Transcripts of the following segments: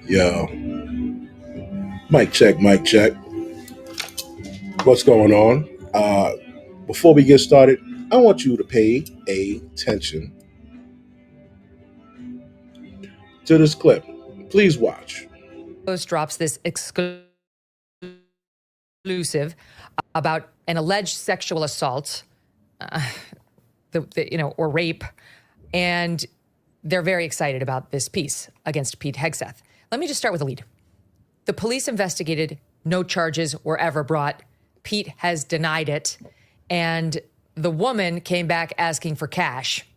Yo, mic check, mic check. What's going on? Before we get started, I want you to pay attention to this clip. Please watch. Post drops this exclusive about an alleged sexual assault, or rape, and they're very excited about this piece against Pete Hegseth. Let me just start with a lead. The police investigated. No charges were ever brought. Pete has denied it. And the woman came back asking for cash.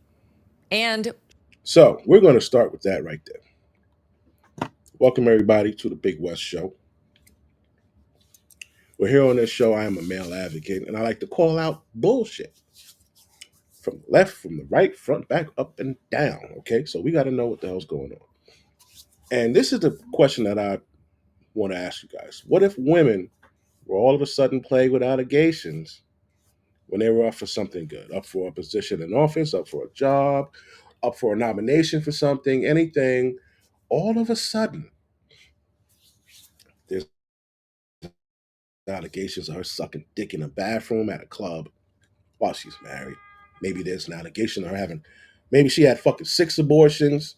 And So, we're going to start with that right there. Welcome, everybody, to the Big West Show. We're here on this show. I am a male advocate, and I like to call out bullshit from the left, from the right, front, back, up, and down. Okay, so we got to know what the hell's going on. And this is the question that I want to ask you guys. What if women were all of a sudden plagued with allegations when they were up for something good, up for a position in office, up for a job, up for a nomination for something, anything? All of a sudden, there's allegations of her sucking dick in a bathroom at a club while she's married. Maybe there's an allegation of her having, maybe she had fucking 6 abortions.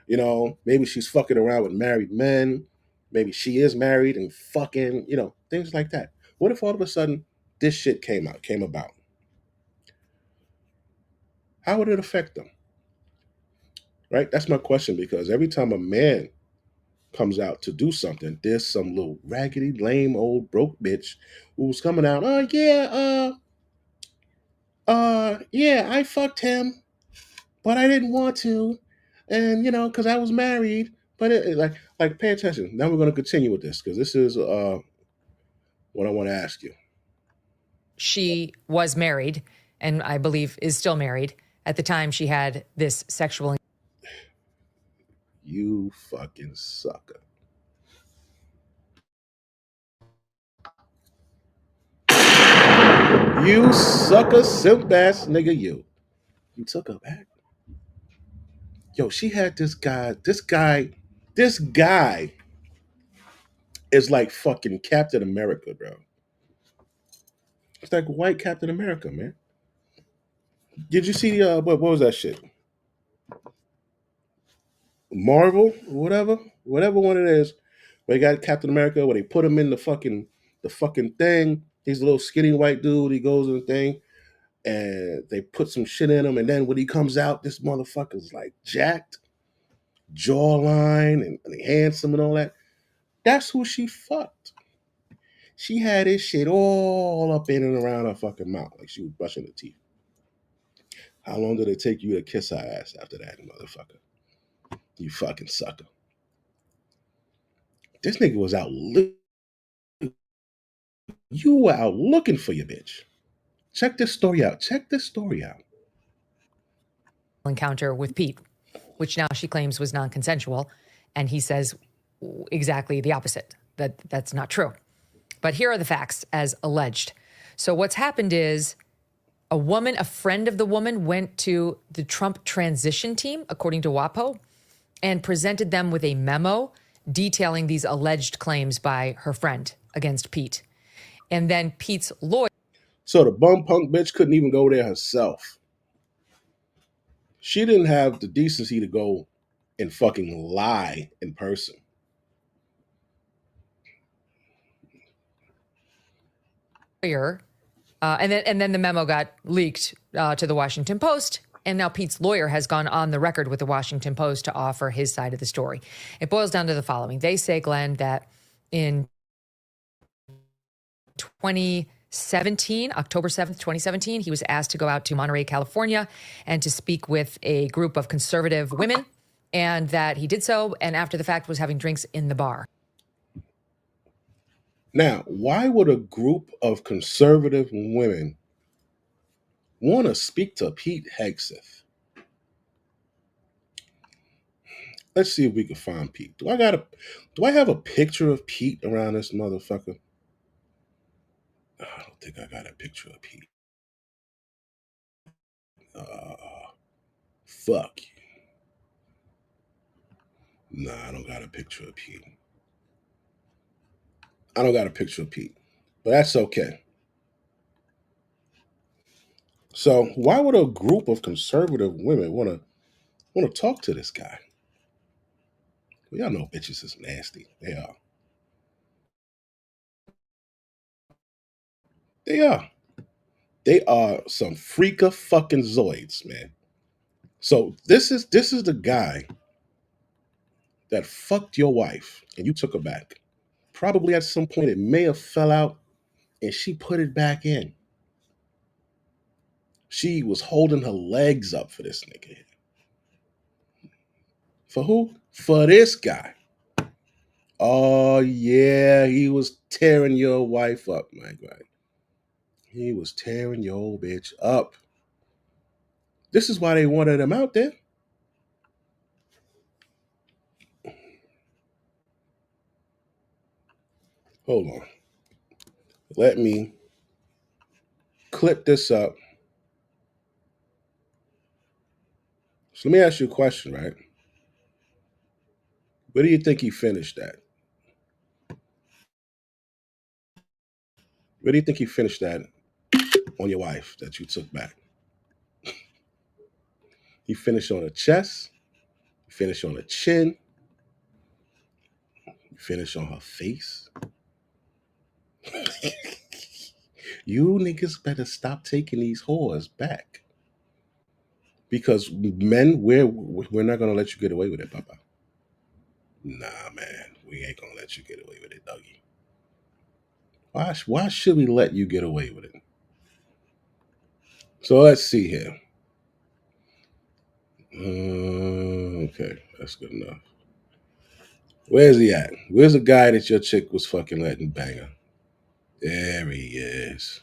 Maybe she's fucking around with married men. Maybe she is married and fucking, things like that. What if all of a sudden this shit came about? How would it affect them? Right? That's my question, because every time a man comes out to do something, there's some little raggedy, lame, old, broke bitch who's coming out, oh yeah, yeah, I fucked him, but I didn't want to, and because I was married. But like, pay attention. Now we're going to continue with this because this is what I want to ask you. she was married, and I believe is still married at the time she had this sexual. You fucking sucker. You sucker, simp ass nigga, you. You took her back. Yo, she had this guy. This guy is like fucking Captain America, bro. It's like white Captain America, man. Did you see what was that shit? Marvel, whatever one it is. Where they got Captain America, where they put him in the fucking thing. He's a little skinny white dude. He goes in the thing, and they put some shit in him, and then when he comes out, this motherfucker's like jacked, jawline, and handsome and all that. That's who she fucked. She had this shit all up in and around her fucking mouth, like she was brushing her teeth. How long did it take you to kiss her ass after that, motherfucker? You fucking sucker. This nigga was out. You were out looking for your bitch. Check this story out. Encounter with Pete, which now she claims was non-consensual, and he says exactly the opposite, that's not true. But here are the facts as alleged. So what's happened is a friend of the woman, went to the Trump transition team, according to WAPO, and presented them with a memo detailing these alleged claims by her friend against Pete. And then Pete's lawyer. So the bum punk bitch couldn't even go there herself. She didn't have the decency to go and fucking lie in person. And then the memo got leaked to the Washington Post. And now Pete's lawyer has gone on the record with the Washington Post to offer his side of the story. It boils down to the following. They say, Glenn, that in 2017, October 7th, 2017, he was asked to go out to Monterey, California, and to speak with a group of conservative women, and that he did so, and after the fact was having drinks in the bar. Now, why would a group of conservative women want to speak to Pete Hegseth? Let's see if we can find Pete. Do I have a picture of Pete around this motherfucker? I don't think I got a picture of Pete. Uh, fuck. Nah, I don't got a picture of Pete. I don't got a picture of Pete, but that's okay. So why would a group of conservative women want to talk to this guy? Well, y'all know bitches is nasty. They are. They are. They are some freaka fucking zoids, man. So this is the guy that fucked your wife and you took her back. Probably at some point it may have fell out and she put it back in. She was holding her legs up for this nigga. For who? For this guy. Oh yeah, he was tearing your wife up, my guy. He was tearing your old bitch up. This is why they wanted him out there. Hold on. Let me clip this up. So let me ask you a question, right? Where do you think he finished at? Where do you think he finished at on your wife that you took back? He finished on her chest, he finished on her chin, he finished on her face. You niggas better stop taking these whores back. Because men, we're not gonna let you get away with it, Papa. Nah, man, we ain't gonna let you get away with it, Dougie. Why should we let you get away with it? So let's see here. Okay, that's good enough. Where's he at? Where's the guy that your chick was fucking letting bang her? There he is.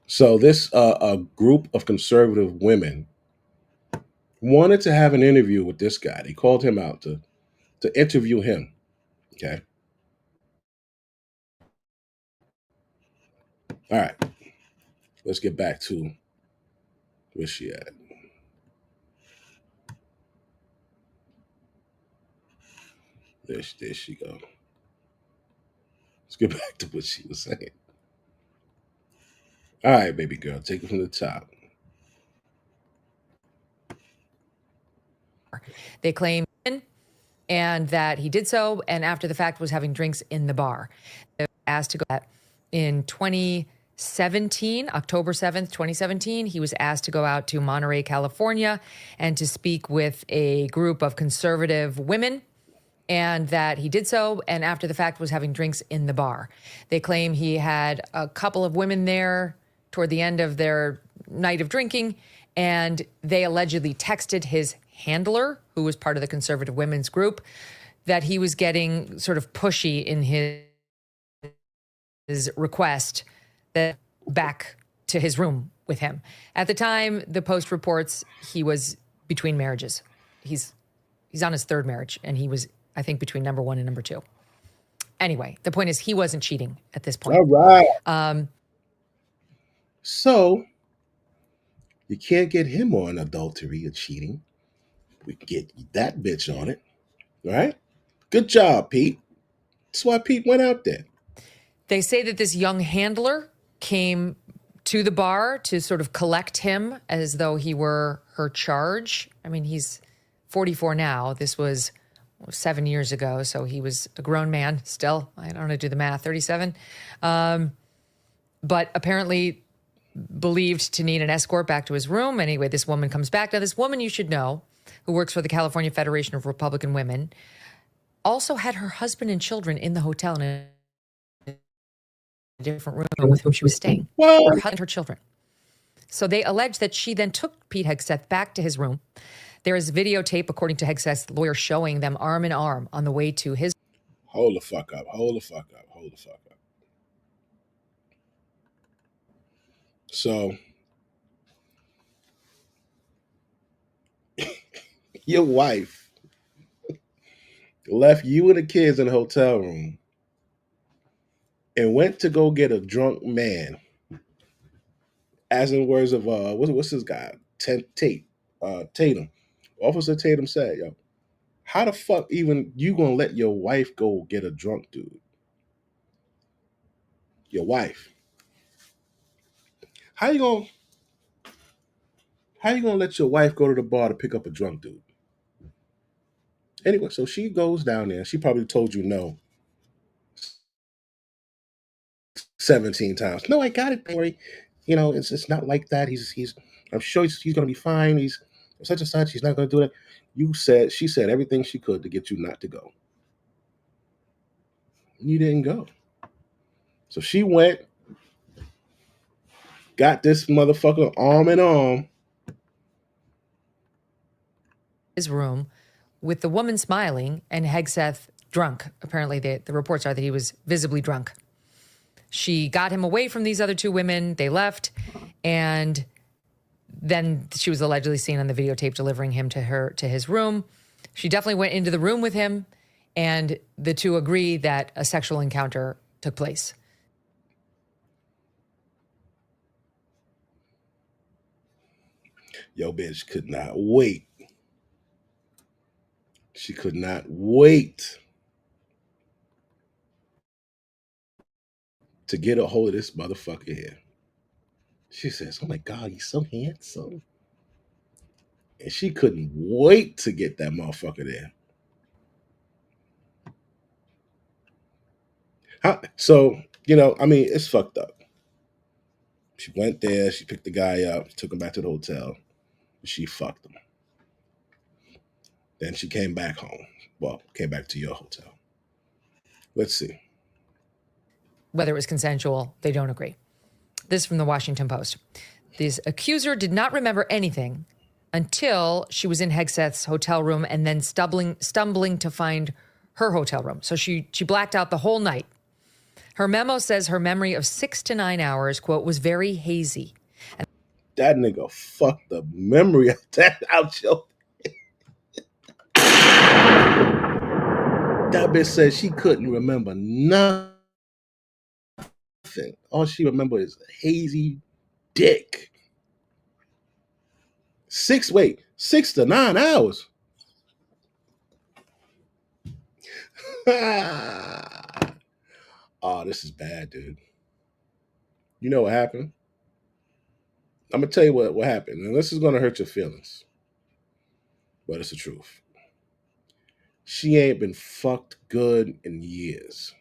So this a group of conservative women wanted to have an interview with this guy. They called him out to interview him. Okay. All right. Let's get back to where she at. There she go. Let's get back to what she was saying. All right, baby girl, take it from the top. They claim and that he did so, and after the fact was having drinks in the bar. Asked to go in 2017, October 7th, 2017, he was asked to go out to Monterey, California, and to speak with a group of conservative women, and that he did so, and after the fact was having drinks in the bar. They claim he had a couple of women there toward the end of their night of drinking, and they allegedly texted his handler, who was part of the conservative women's group, that he was getting sort of pushy in his request that back to his room with him. At the time, the Post reports he was between marriages. He's on his third marriage, and he was, I think, between number one and number two. Anyway, the point is he wasn't cheating at this point. All right. So you can't get him on adultery or cheating. We can get that bitch on it. All right. Good job, Pete. That's why Pete went out there. They say that this young handler came to the bar to sort of collect him as though he were her charge. I mean, he's 44 now. This was 7 years ago, so he was a grown man still. I don't know how to do the math, 37. But apparently believed to need an escort back to his room. Anyway, this woman comes back. Now, this woman you should know, who works for the California Federation of Republican Women, also had her husband and children in the hotel in a different room with whom she was staying. Well, Her husband and her children. So they allege that she then took Pete Hegseth back to his room. There is videotape, according to Hegseth's lawyer, showing them arm in arm on the way to his. hold the fuck up. Hold the fuck up. Hold the fuck up. So your wife left you and the kids in the hotel room and went to go get a drunk man, as in words of what's his guy? Tatum. Officer Tatum said, yo, How the fuck even you gonna let your wife go get a drunk dude? Your wife. How you gonna how you gonna let your wife go to the bar to pick up a drunk dude? Anyway, so she goes down there. She probably told you no 17 times. No, I got it, Barry. It's not like that. He's I'm sure he's gonna be fine. He's such and such. He's not gonna do that. She said everything she could to get you not to go. You didn't go. So she went, got this motherfucker arm in arm. His room with the woman smiling and Hegseth drunk. Apparently, the reports are that he was visibly drunk. She got him away from these other two women. They left. And then she was allegedly seen on the videotape delivering him to his room. She definitely went into the room with him. And the two agree that a sexual encounter took place. Yo, bitch could not wait. She could not wait to get a hold of this motherfucker here. She says, "Oh my God, he's so handsome." And she couldn't wait to get that motherfucker there. So, it's fucked up. She went there, she picked the guy up, took him back to the hotel, she fucked him. Then she came back home. Well, came back to your hotel. Let's see. Whether it was consensual, they don't agree. This is from the Washington Post. This accuser did not remember anything until she was in Hegseth's hotel room and then stumbling to find her hotel room. So she blacked out the whole night. Her memo says her memory of 6 to 9 hours, quote, was very hazy. That nigga fucked the memory of that out, yo. That bitch said she couldn't remember nothing. All she remembered is hazy dick. 6 to 9 hours. Oh, this is bad, dude. You know what happened? I'm gonna tell you what happened, and this is gonna hurt your feelings, but it's the truth. She ain't been fucked good in years.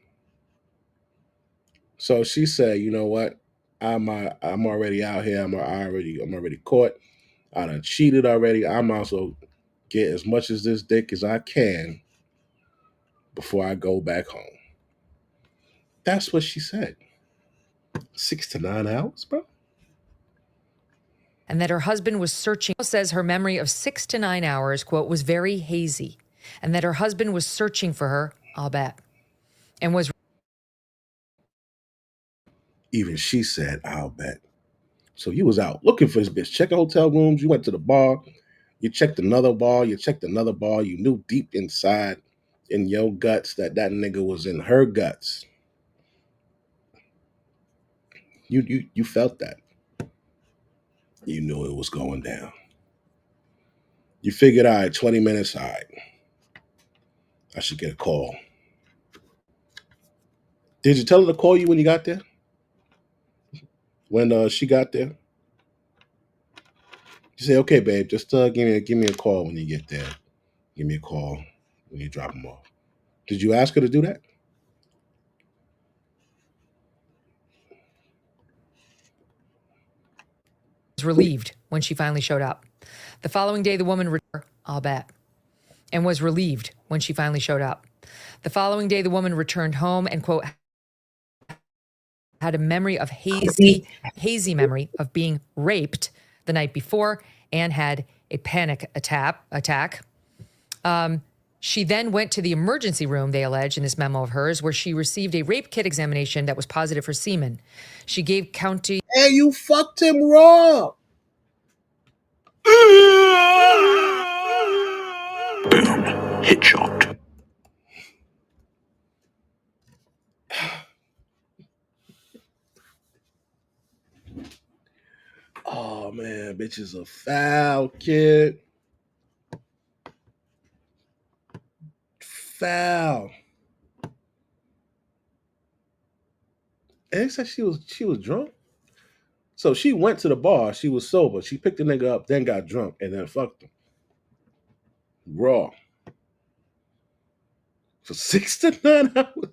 So she said, "You know what? I'm already out here. I'm already caught. I done cheated already. I'm also get as much as this dick as I can before I go back home." That's what she said. 6 to 9 hours, bro. And that her husband was searching. Says her memory of 6 to 9 hours, quote, was very hazy. And that her husband was searching for her, I'll bet. And was Even she said, "I'll bet." So you was out looking for this bitch, checking hotel rooms. You went to the bar. You checked another bar. You checked another bar. You knew deep inside in your guts that nigga was in her guts. You felt that. You knew it was going down. You figured, all right, 20 minutes, all right, I should get a call. Did you tell her to call you when you got there? When she got there? You say, "Okay, babe, just give me a call when you get there. Give me a call when you drop him off." Did you ask her to do that? relieved when she finally showed up. The following day, the woman returned, I'll bet, and was relieved when she finally showed up. The following day, the woman returned home and, quote, had a memory of hazy memory of being raped the night before and had a panic attack. She then went to the emergency room, they allege in this memo of hers, where she received a rape kit examination that was positive for semen. She gave county... Hey, you fucked him raw. Boom. Headshot. Oh man, bitch is a foul kid. foul. And they said she was drunk. So she went to the bar. She was sober. She picked the nigga up, then got drunk, and then fucked him raw for 6 to 9 hours.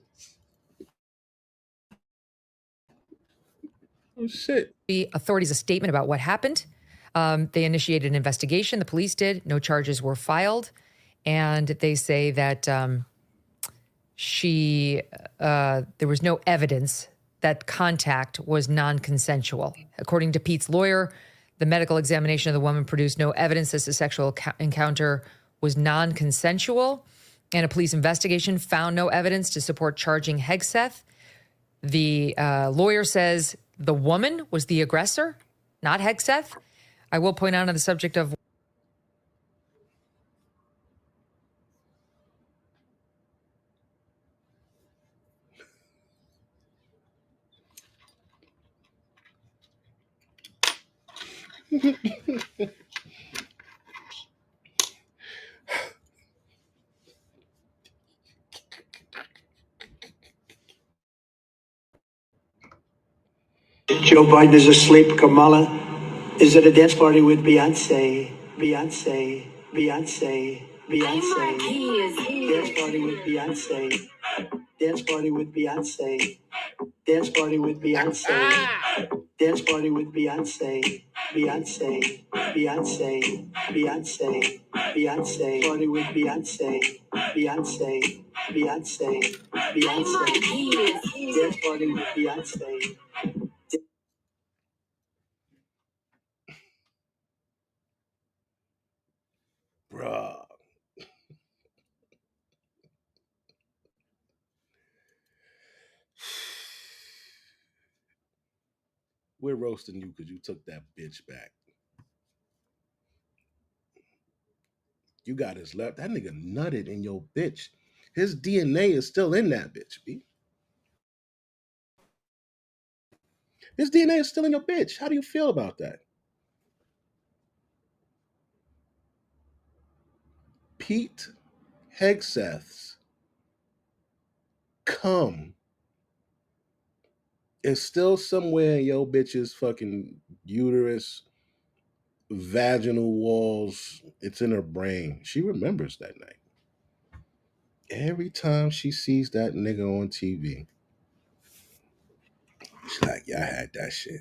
Oh shit! The authorities a statement about what happened. They initiated an investigation. The police did. No charges were filed, and they say that there was no evidence that contact was non-consensual. According to Pete's lawyer, the medical examination of the woman produced no evidence that the sexual encounter was non-consensual, and a police investigation found no evidence to support charging Hegseth. The lawyer says the woman was the aggressor, not Hegseth. I will point out on the subject of Joe Biden is asleep. Kamala is at a dance party with Beyonce. Beyonce. Beyonce. Beyonce. Dance party with Beyonce. Dance party with Beyonce. Dance party with Beyonce. Dance party with Beyonce. Beyonce. Beyonce. Beyonce. Beyonce. Party with Beyonce. Beyonce. Beyonce. Beyonce. Dance party with Beyonce. Bruh. We're roasting you because you took that bitch back. You got his left. That nigga nutted in your bitch. His DNA is still in that bitch, B. His DNA is still in your bitch. How do you feel about that? Pete Hegseth's cum is still somewhere in your bitch's fucking uterus, vaginal walls. It's in her brain. She remembers that night. Every time she sees that nigga on TV, she's like, yeah, I had that shit.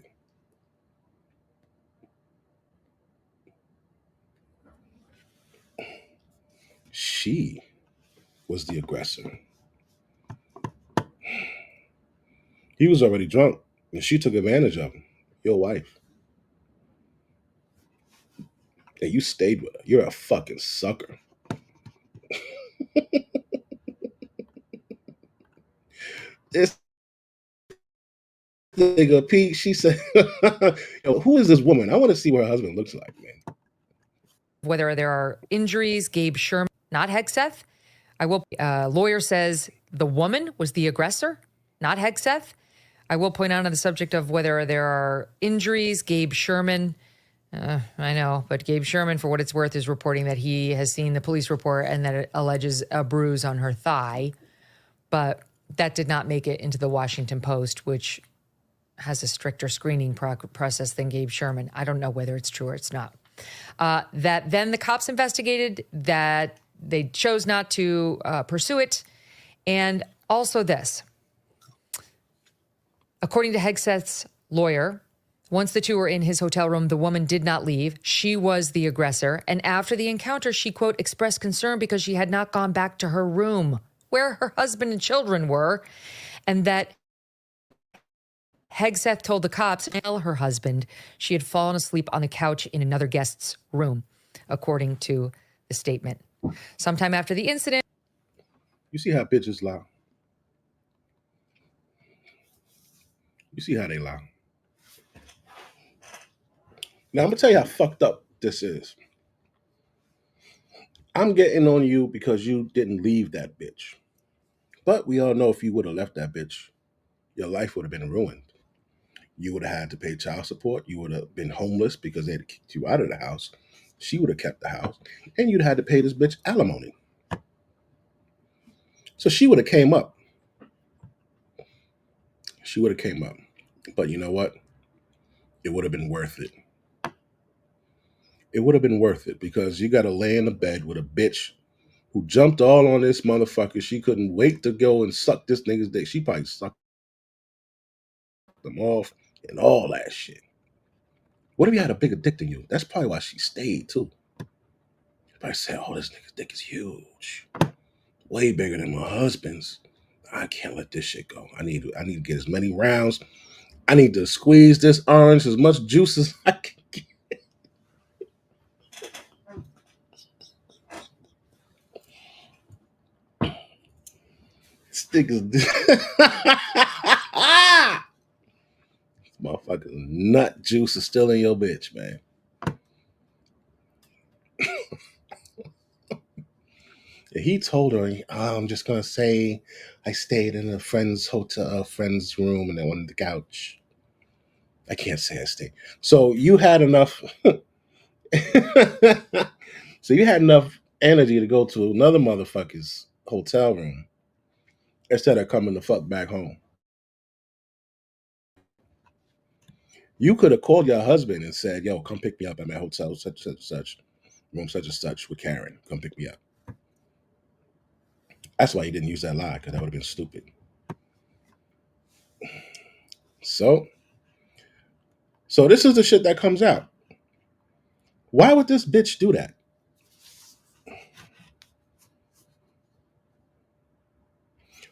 She was the aggressor. He was already drunk, and she took advantage of him. Your wife. And you stayed with her. You're a fucking sucker. This nigga Pete, she said, yo, who is this woman? I want to see what her husband looks like, man. whether there are injuries. Gabe Sherman, not Hegseth. Lawyer says the woman was the aggressor, not Hegseth. I will point out on the subject of whether there are injuries. Gabe Sherman, I know, but Gabe Sherman, for what it's worth, is reporting that he has seen the police report and that it alleges a bruise on her thigh. But that did not make it into the Washington Post, which has a stricter screening process than Gabe Sherman. I don't know whether it's true or it's not. That then the cops investigated, that they chose not to pursue it. And also this, according to Hegseth's lawyer, once the two were in his hotel room, the woman did not leave. She was the aggressor. And after the encounter, she, quote, expressed concern because she had not gone back to her room where her husband and children were. And that Hegseth told the cops to tell her husband she had fallen asleep on the couch in another guest's room, according to the statement. Sometime after the incident. You see how bitches lie. You see how they lie. Now I'm gonna tell you how fucked up this is. I'm getting on you because you didn't leave that bitch. But we all know if you would have left that bitch, your life would have been ruined. You would have had to pay child support. You would have been homeless because they had kicked you out of the house. She would have kept the house. And you'd have had to pay this bitch alimony. So she would have came up. She would have came up. But you know what? It would have been worth it. It would have been worth it because you got to lay in the bed with a bitch who jumped all on this motherfucker. She couldn't wait to go and suck this nigga's dick. She probably sucked them off and all that shit. What if you had a bigger dick than you? That's probably why she stayed too. If I said, "Oh, this nigga's dick is huge, way bigger than my husband's. I can't let this shit go. I need to get as many rounds. I need to squeeze this orange as much juice as I can get." This nigga's motherfucker's nut juice is still in your bitch, man. He told her, "Oh, I'm just gonna say I stayed in a friend's hotel, friend's room, and then on the couch. I can't say I stayed." So you had enough. So you had enough energy to go to another motherfucker's hotel room instead of coming the fuck back home. You could have called your husband and said, "Yo, come pick me up at my hotel, such, room such and such with Karen. Come pick me up." That's why he didn't use that lie, because that would have been stupid. So, so this is the shit that comes out. Why would this bitch do that?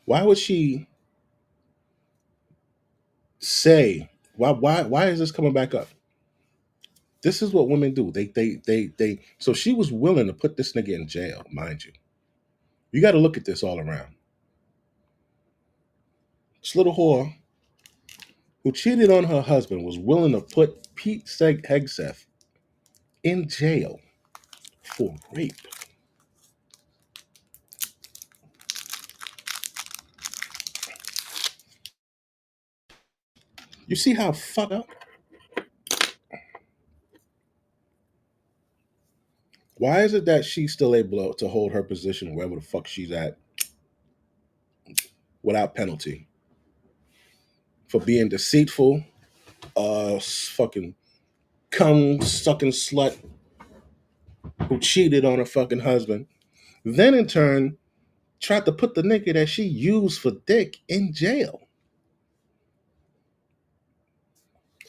Why would she say, why is this coming back up? This is what women do. They so she was willing to put this nigga in jail, mind you. You got to look at this all around. This little whore who cheated on her husband was willing to put Pete Hegseth in jail for rape. You see how fucked up? Why is it that she's still able to hold her position wherever the fuck she's at without penalty for being deceitful, fucking cum sucking slut who cheated on her fucking husband, then in turn tried to put the nigga that she used for dick in jail?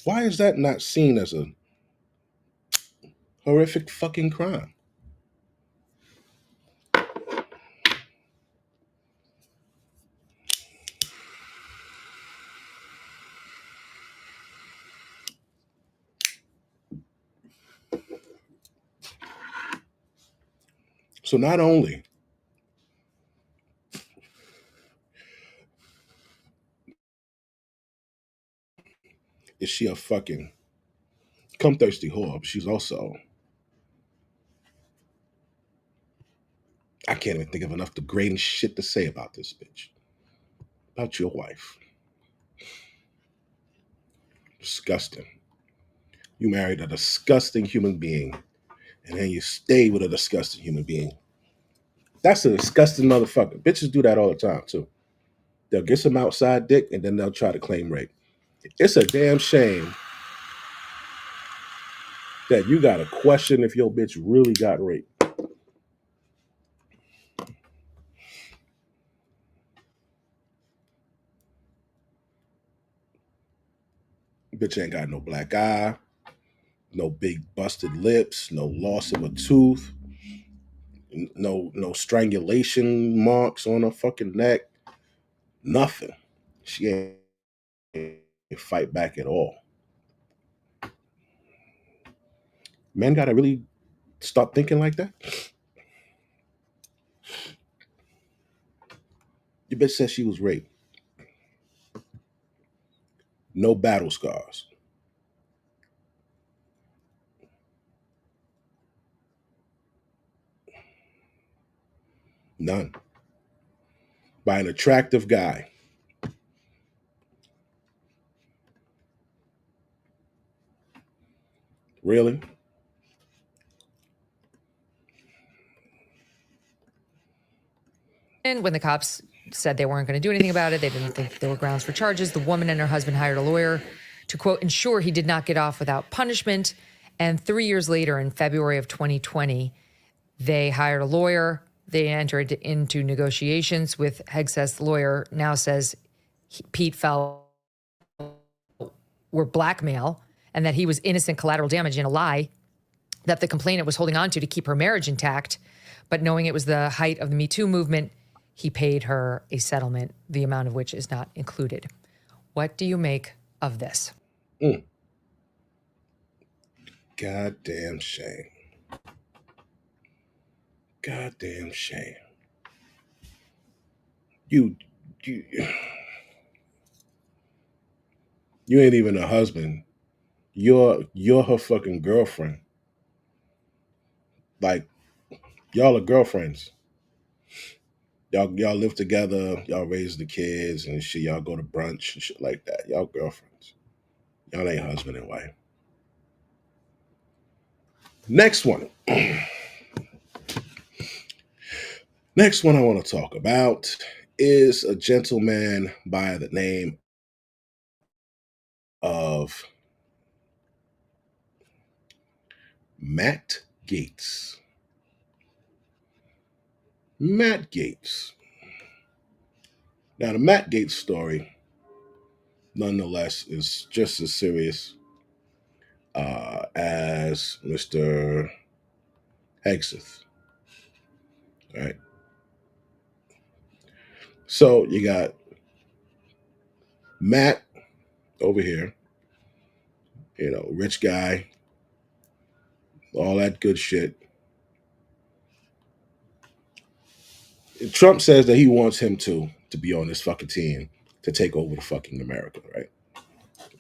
Why is that not seen as a horrific fucking crime? So not only is she a fucking cum thirsty whore, but she's also, I can't even think of enough degrading shit to say about this bitch. About your wife. Disgusting. You married a disgusting human being, and then you stay with a disgusting human being. That's a disgusting motherfucker. Bitches do that all the time, too. They'll get some outside dick, and then they'll try to claim rape. It's a damn shame that you got to question if your bitch really got raped. Bitch ain't got no black eye, no big busted lips, no loss of a tooth, no strangulation marks on her fucking neck, nothing. She ain't fight back at all. Men gotta really stop thinking like that. Your bitch said she was raped. No battle scars. None. By an attractive guy. Really? And when the cops said they weren't going to do anything about it. They didn't think there were grounds for charges. The woman and her husband hired a lawyer to, quote, ensure he did not get off without punishment. And 3 years later, in February of 2020, they hired a lawyer. They entered into negotiations with ho3s. The lawyer now says Pete fell were blackmail and that he was innocent collateral damage in a lie that the complainant was holding on to keep her marriage intact. But knowing it was the height of the Me Too movement, he paid her a settlement, the amount of which is not included. What do you make of this? Goddamn shame. Goddamn shame. You ain't even a husband. You're her fucking girlfriend. Like, y'all are girlfriends. Y'all live together, y'all raise the kids and shit, y'all go to brunch and shit like that. Y'all girlfriends. Y'all ain't husband and wife. Next one. Next one I want to talk about is a gentleman by the name of Matt Gaetz. Matt Gaetz. Now, the Matt Gaetz story, nonetheless, is just as serious as Mr. ho3s. All right. So you got Matt over here, rich guy, all that good shit. And Trump says that he wants him to be on this fucking team to take over the fucking America, right?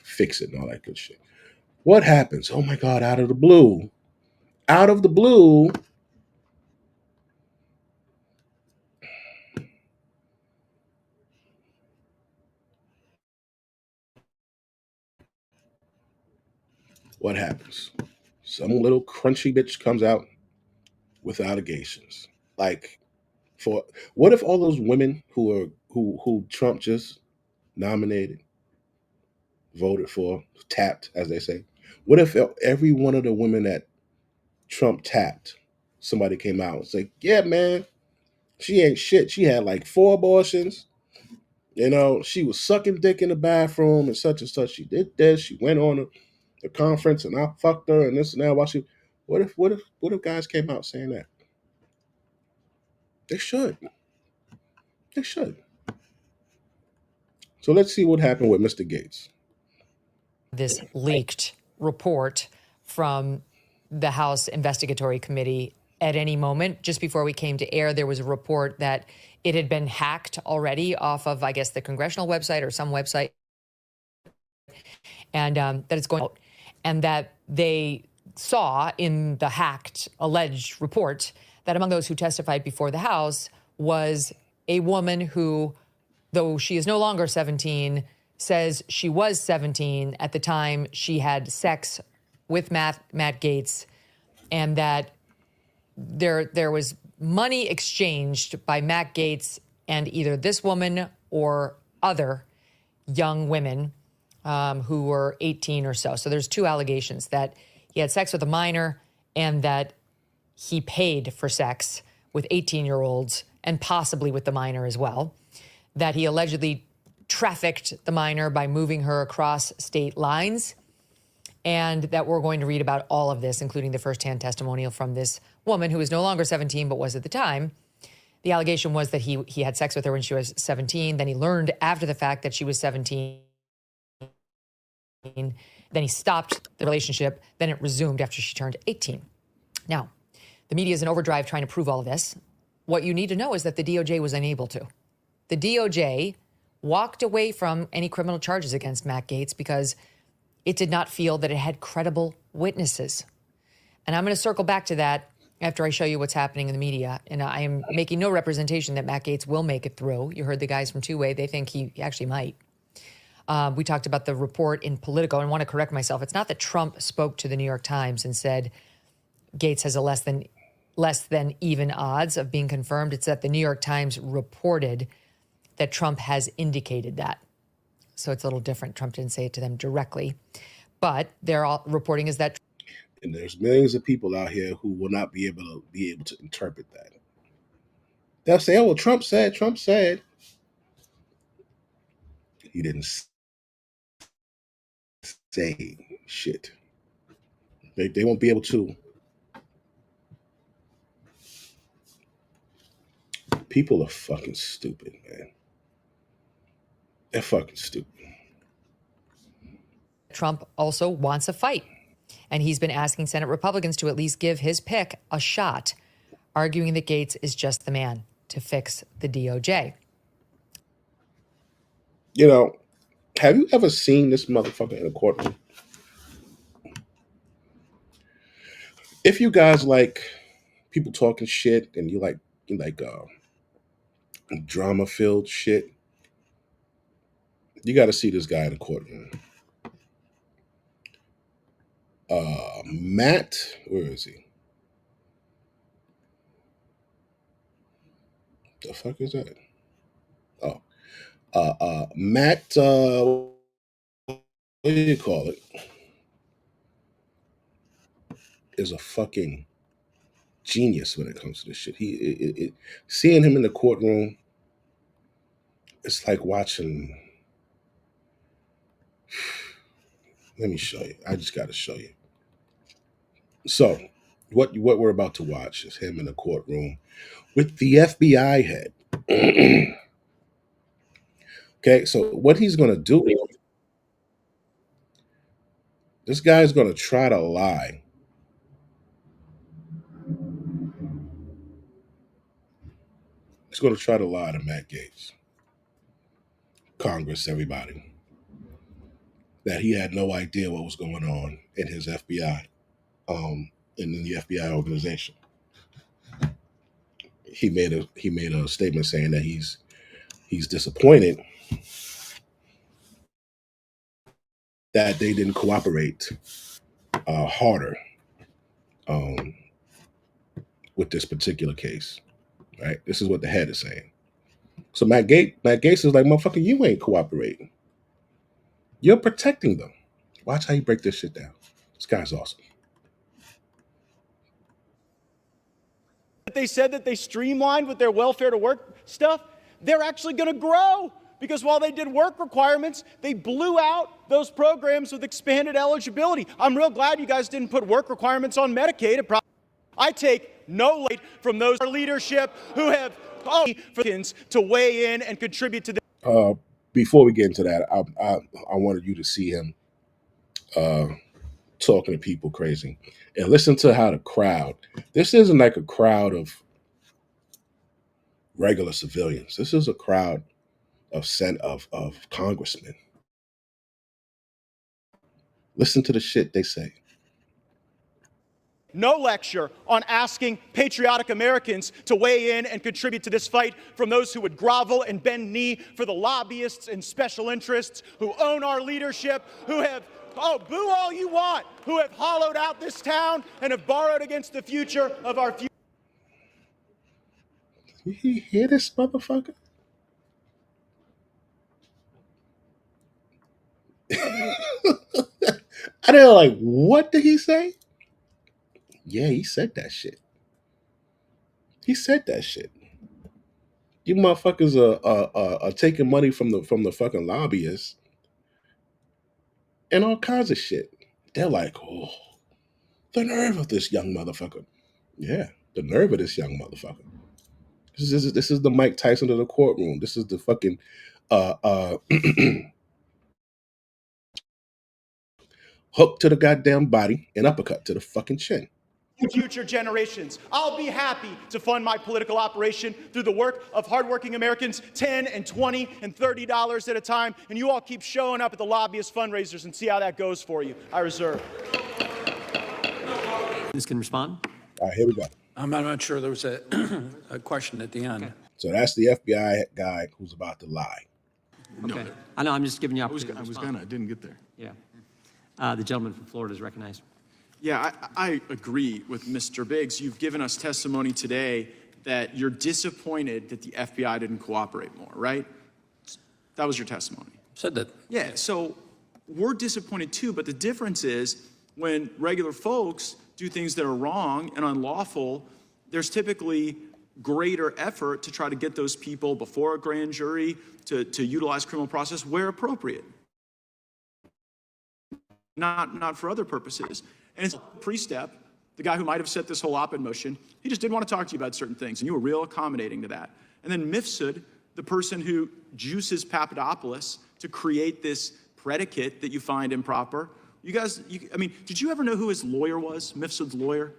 Fix it and all that good shit. What happens? Oh my God, out of the blue, what happens? Some little crunchy bitch comes out with allegations. Like, for what if all those women who Trump just nominated, voted for, tapped, as they say, what if every one of the women that Trump tapped, somebody came out and said, yeah, man, she ain't shit. She had like 4 abortions. She was sucking dick in the bathroom and such. She did this. She went on a conference and I fucked her and this and that. What if guys came out saying that? They should. They should. So let's see what happened with Mr. Gaetz. This leaked report from the House Investigatory Committee at any moment. Just before we came to air, there was a report that it had been hacked already off of, I guess, the congressional website or some website, and that it's going out, and that they saw in the hacked alleged report that among those who testified before the House was a woman who, though she is no longer 17, says she was 17 at the time she had sex with Matt Gaetz, and that there was money exchanged by Matt Gaetz and either this woman or other young women who were 18 or so. So there's 2 allegations, that he had sex with a minor and that he paid for sex with 18-year-olds and possibly with the minor as well, that he allegedly trafficked the minor by moving her across state lines, and that we're going to read about all of this, including the firsthand testimonial from this woman who is no longer 17 but was at the time. The allegation was that he had sex with her when she was 17. Then he learned after the fact that she was 17. Then he stopped the relationship. Then it resumed after she turned 18. Now, the media is in overdrive trying to prove all of this. What you need to know is that the DOJ was unable to. The DOJ walked away from any criminal charges against Matt Gaetz because it did not feel that it had credible witnesses. And I'm going to circle back to that after I show you what's happening in the media. And I am making no representation that Matt Gaetz will make it through. You heard the guys from Two-Way. They think he actually might. We talked about the report in Politico, and I want to correct myself. It's not that Trump spoke to the New York Times and said Gaetz has a less than even odds of being confirmed. It's that the New York Times reported that Trump has indicated that. So it's a little different. Trump didn't say it to them directly, but they're all reporting is that. And there's millions of people out here who will not be able to interpret that. They'll say, "Oh, well, Trump said." He didn't say shit. They won't be able to. People are fucking stupid, man. They're fucking stupid. Trump also wants a fight, and he's been asking Senate Republicans to at least give his pick a shot, arguing that Gates is just the man to fix the DOJ. You know, have you ever seen this motherfucker in a courtroom? If you guys like people talking shit and you like drama filled shit, you got to see this guy in the courtroom. Matt, where is he? The fuck is that? Oh, Matt. What do you call it? Is a fucking genius when it comes to this shit. Seeing him in the courtroom, it's like watching. Let me show you. I just got to show you. So, what we're about to watch is him in the courtroom with the FBI head. Okay, so what he's going to do, this guy's going to try to lie. He's going to try to lie to Matt Gaetz, Congress, everybody, that he had no idea what was going on in his FBI, in the FBI organization. He made a statement saying that he's disappointed that they didn't cooperate harder with this particular case. Right? This is what the head is saying. So Matt Gaetz is like, motherfucker, you ain't cooperating. You're protecting them. Watch how you break this shit down. This guy's awesome. They said that they streamlined with their welfare to work stuff. They're actually going to grow because while they did work requirements, they blew out those programs with expanded eligibility. I'm real glad you guys didn't put work requirements on Medicaid. I take no light from those leadership who have to weigh in and contribute to the. Before we get into that, I wanted you to see him talking to people crazy and listen to how the crowd. This isn't like a crowd of regular civilians. This is a crowd of congressmen. Listen to the shit they say. No lecture on asking patriotic Americans to weigh in and contribute to this fight from those who would grovel and bend knee for the lobbyists and special interests who own our leadership, who have, boo all you want, who have hollowed out this town and have borrowed against the future of our future. You hear this motherfucker? I didn't like, what did he say? Yeah, he said that shit. He said that shit. You motherfuckers are taking money from the fucking lobbyists and all kinds of shit. They're like, oh, the nerve of this young motherfucker. Yeah, the nerve of this young motherfucker. This is the Mike Tyson of the courtroom. This is the fucking hook to the goddamn body and uppercut to the fucking chin. Future generations. I'll be happy to fund my political operation through the work of hardworking Americans, $10 and $20 and $30 at a time, and you all keep showing up at the lobbyist fundraisers and see how that goes for you. I reserve. This can respond. All right, here we go. I'm not sure. There was a question at the end. Okay. So that's the FBI guy who's about to lie. Okay. I know. I'm just giving you I was opportunity. gonna. I didn't get there. Yeah. The gentleman from Florida is recognized. Yeah, I agree with Mr. Biggs. You've given us testimony today that you're disappointed that the FBI didn't cooperate more, right? That was your testimony. Said that. Yeah, so we're disappointed too, but the difference is when regular folks do things that are wrong and unlawful, there's typically greater effort to try to get those people before a grand jury to utilize criminal process where appropriate. Not for other purposes. And it's pre-step, the guy who might have set this whole op in motion, he just didn't want to talk to you about certain things, and you were real accommodating to that. And then Mifsud, the person who juices Papadopoulos to create this predicate that you find improper. You guys, I mean, did you ever know who his lawyer was, Mifsud's lawyer?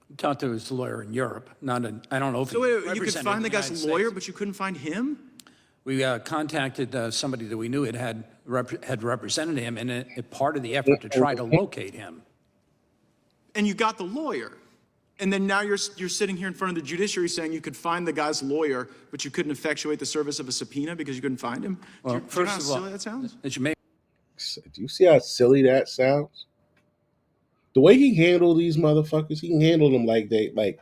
We talked to his lawyer in Europe. I don't know if So he wait, you could find the guy's United lawyer, States. but you couldn't find him? We contacted somebody that we knew had represented him in a part of the effort to try to locate him. And you got the lawyer. And then now you're sitting here in front of the judiciary saying you could find the guy's lawyer, but you couldn't effectuate the service of a subpoena because you couldn't find him? Well, do you know first how of all, silly that sounds? that you may Do you see how silly that sounds? The way he handled these motherfuckers, he handled them like the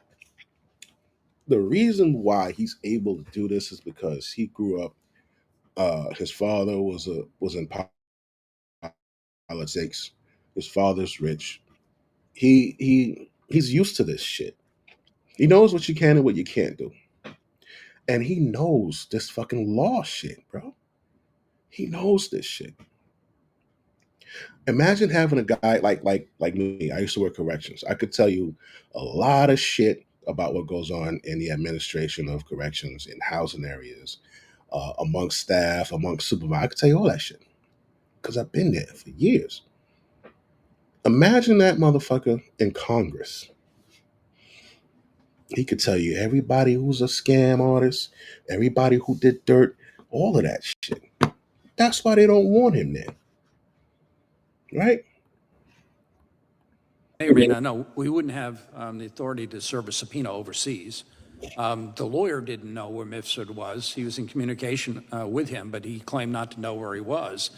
reason why he's able to do this is because he grew up. His father was in politics. His father's rich. He's used to this shit. He knows what you can and what you can't do, and he knows this fucking law shit, bro. He knows this shit. Imagine having a guy like me. I used to work corrections. I could tell you a lot of shit about what goes on in the administration of corrections in housing areas, amongst staff, amongst supervisors. I could tell you all that shit because I've been there for years. Imagine that motherfucker in Congress. He could tell you everybody who's a scam artist, everybody who did dirt, all of that shit. That's why they don't want him there, right? or may not know, we wouldn't have the authority to serve a subpoena overseas. The lawyer didn't know where Mifsud was. He was in communication with him, but he claimed not to know where he was.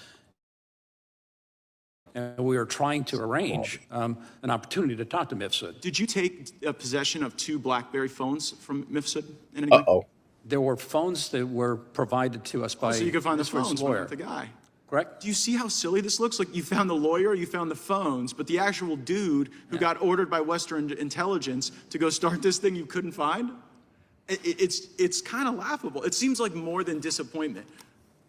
And we were trying to arrange an opportunity to talk to Mifsud. Did you take possession of 2 BlackBerry phones from Mifsud in any way? Uh-oh. There were phones that were provided to us by So you could find the Mifsud's phones lawyer. with the guy. Correct? Do you see how silly this looks? Like you found the lawyer, you found the phones, but the actual dude who got ordered by Western intelligence to go start this thing you couldn't find? It's kind of laughable. It seems like more than disappointment.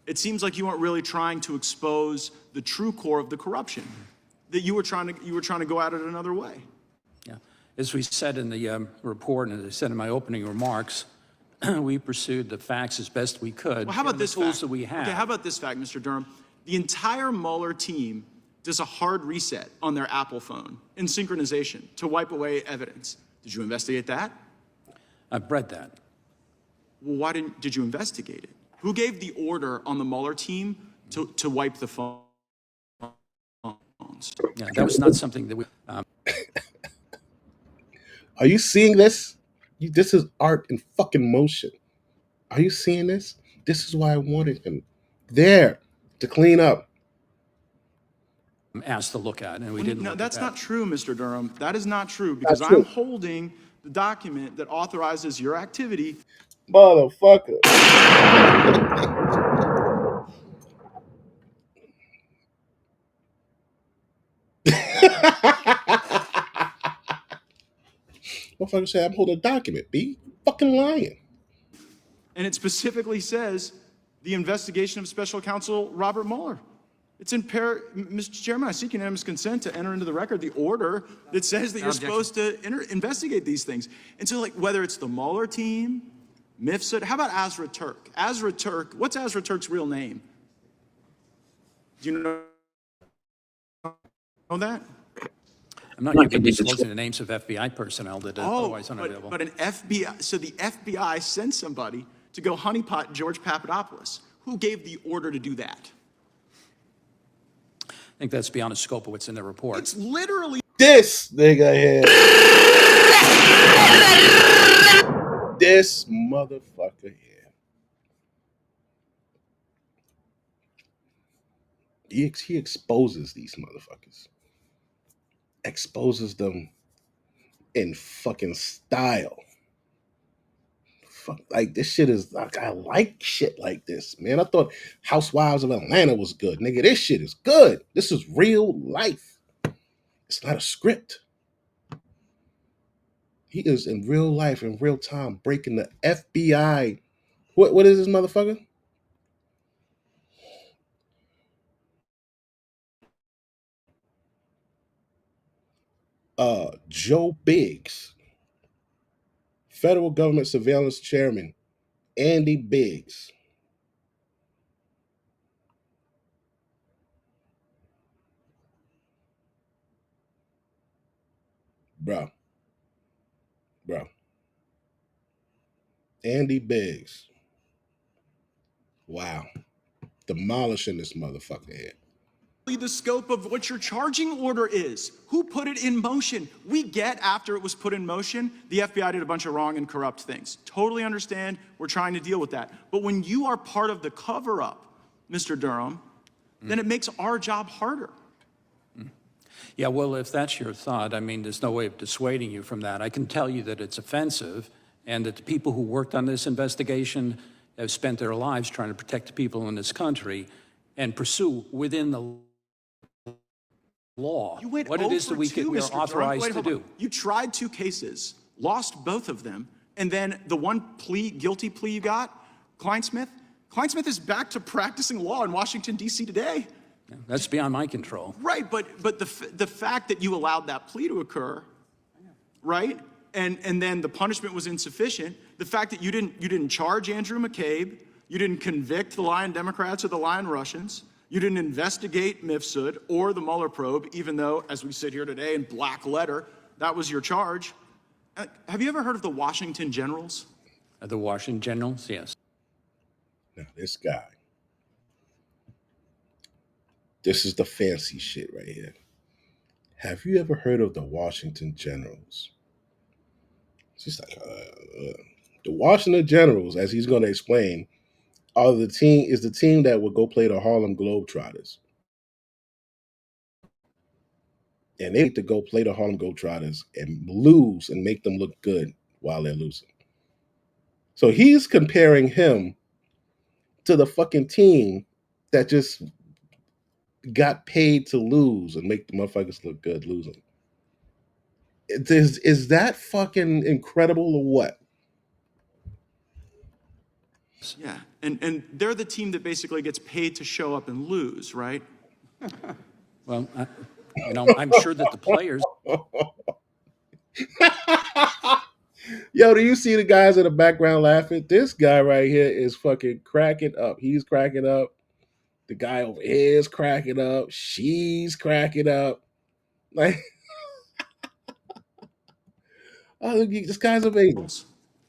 It seems like you weren't really trying to expose the true core of the corruption. That you were trying to go at it another way. Yeah. As we said in the report, and as I said in my opening remarks, we pursued the facts as best we could. Well, how about given this the tools fact? that we have? Okay, how about this fact, Mr. Durham? The entire Mueller team does a hard reset on their Apple phone in synchronization to wipe away evidence. Did you investigate that? I've read that. Well, why did you investigate it? Who gave the order on the Mueller team to wipe the phones? Yeah, that was not something that we. Are you seeing this? This is art in fucking motion. Are you seeing this? This is why I wanted him there to clean up. Asked to look at, and we didn't. No, look that's at that. not true, Mr. Durham. That is not true because Not true. I'm holding the document that authorizes your activity. Motherfucker. Motherfucker said I'm holding a document, B. Fucking lying. And it specifically says the investigation of Special Counsel Robert Mueller. It's in Mr. Chairman, I seek unanimous consent to enter into the record the order that says that you're supposed to investigate these things. And so, like, whether it's the Mueller team, Mifsud, how about Azra Turk? Azra Turk, what's Azra Turk's real name? Do you know that? I'm not going to be disclosing the names of FBI personnel that are otherwise unavailable. But an FBI, so the FBI sent somebody to go honeypot George Papadopoulos. Who gave the order to do that? I think that's beyond the scope of what's in the report. It's literally This nigga here. This motherfucker here. He exposes these motherfuckers. Exposes them in fucking style. fuck, like this shit is like, I like shit like this, man. I thought Housewives of Atlanta was good, nigga. This shit is good. This is real life. It's not a script. He is in real life, in real time, breaking the FBI. What is this motherfucker? Joe Biggs, federal government surveillance chairman, Andy Biggs. Bro. Andy Biggs. Wow. Demolishing this motherfucker here. The scope of what your charging order is. Who put it in motion? We get after it was put in motion, the FBI did a bunch of wrong and corrupt things. Totally understand. We're trying to deal with that. But when you are part of the cover-up, Mr. Durham, then it makes our job harder. Yeah, well, if that's your thought, I mean, there's no way of dissuading you from that. I can tell you that it's offensive and that the people who worked on this investigation have spent their lives trying to protect the people in this country and pursue within the law You went what it is that we are authorized to do. You tried 2 cases, lost both of them, and then the one guilty plea you got, Kleinsmith is back to practicing law in Washington, D.C. today. Yeah, that's beyond my control. Right, but the fact that you allowed that plea to occur, right, and then the punishment was insufficient, the fact that you didn't charge Andrew McCabe, you didn't convict the lying Democrats or the lying Russians, you didn't investigate Mifsud or the Mueller probe, even though, as we sit here today in black letter, that was your charge. Have you ever heard of the Washington Generals? The Washington Generals, yes. Now, this guy. This is the fancy shit right here. Have you ever heard of the Washington Generals? It's just like the Washington Generals, as he's going to explain, is the team that would go play the Harlem Globetrotters. And they need to go play the Harlem Globetrotters and lose and make them look good while they're losing. So he's comparing him to the fucking team that just got paid to lose and make the motherfuckers look good losing. Is that fucking incredible or what? Yeah, and they're the team that basically gets paid to show up and lose, right? Well, I'm sure that the players. Yo, do you see the guys in the background laughing? This guy right here is fucking cracking up. He's cracking up. The guy over here is cracking up. She's cracking up. Like, oh, this guy's amazing.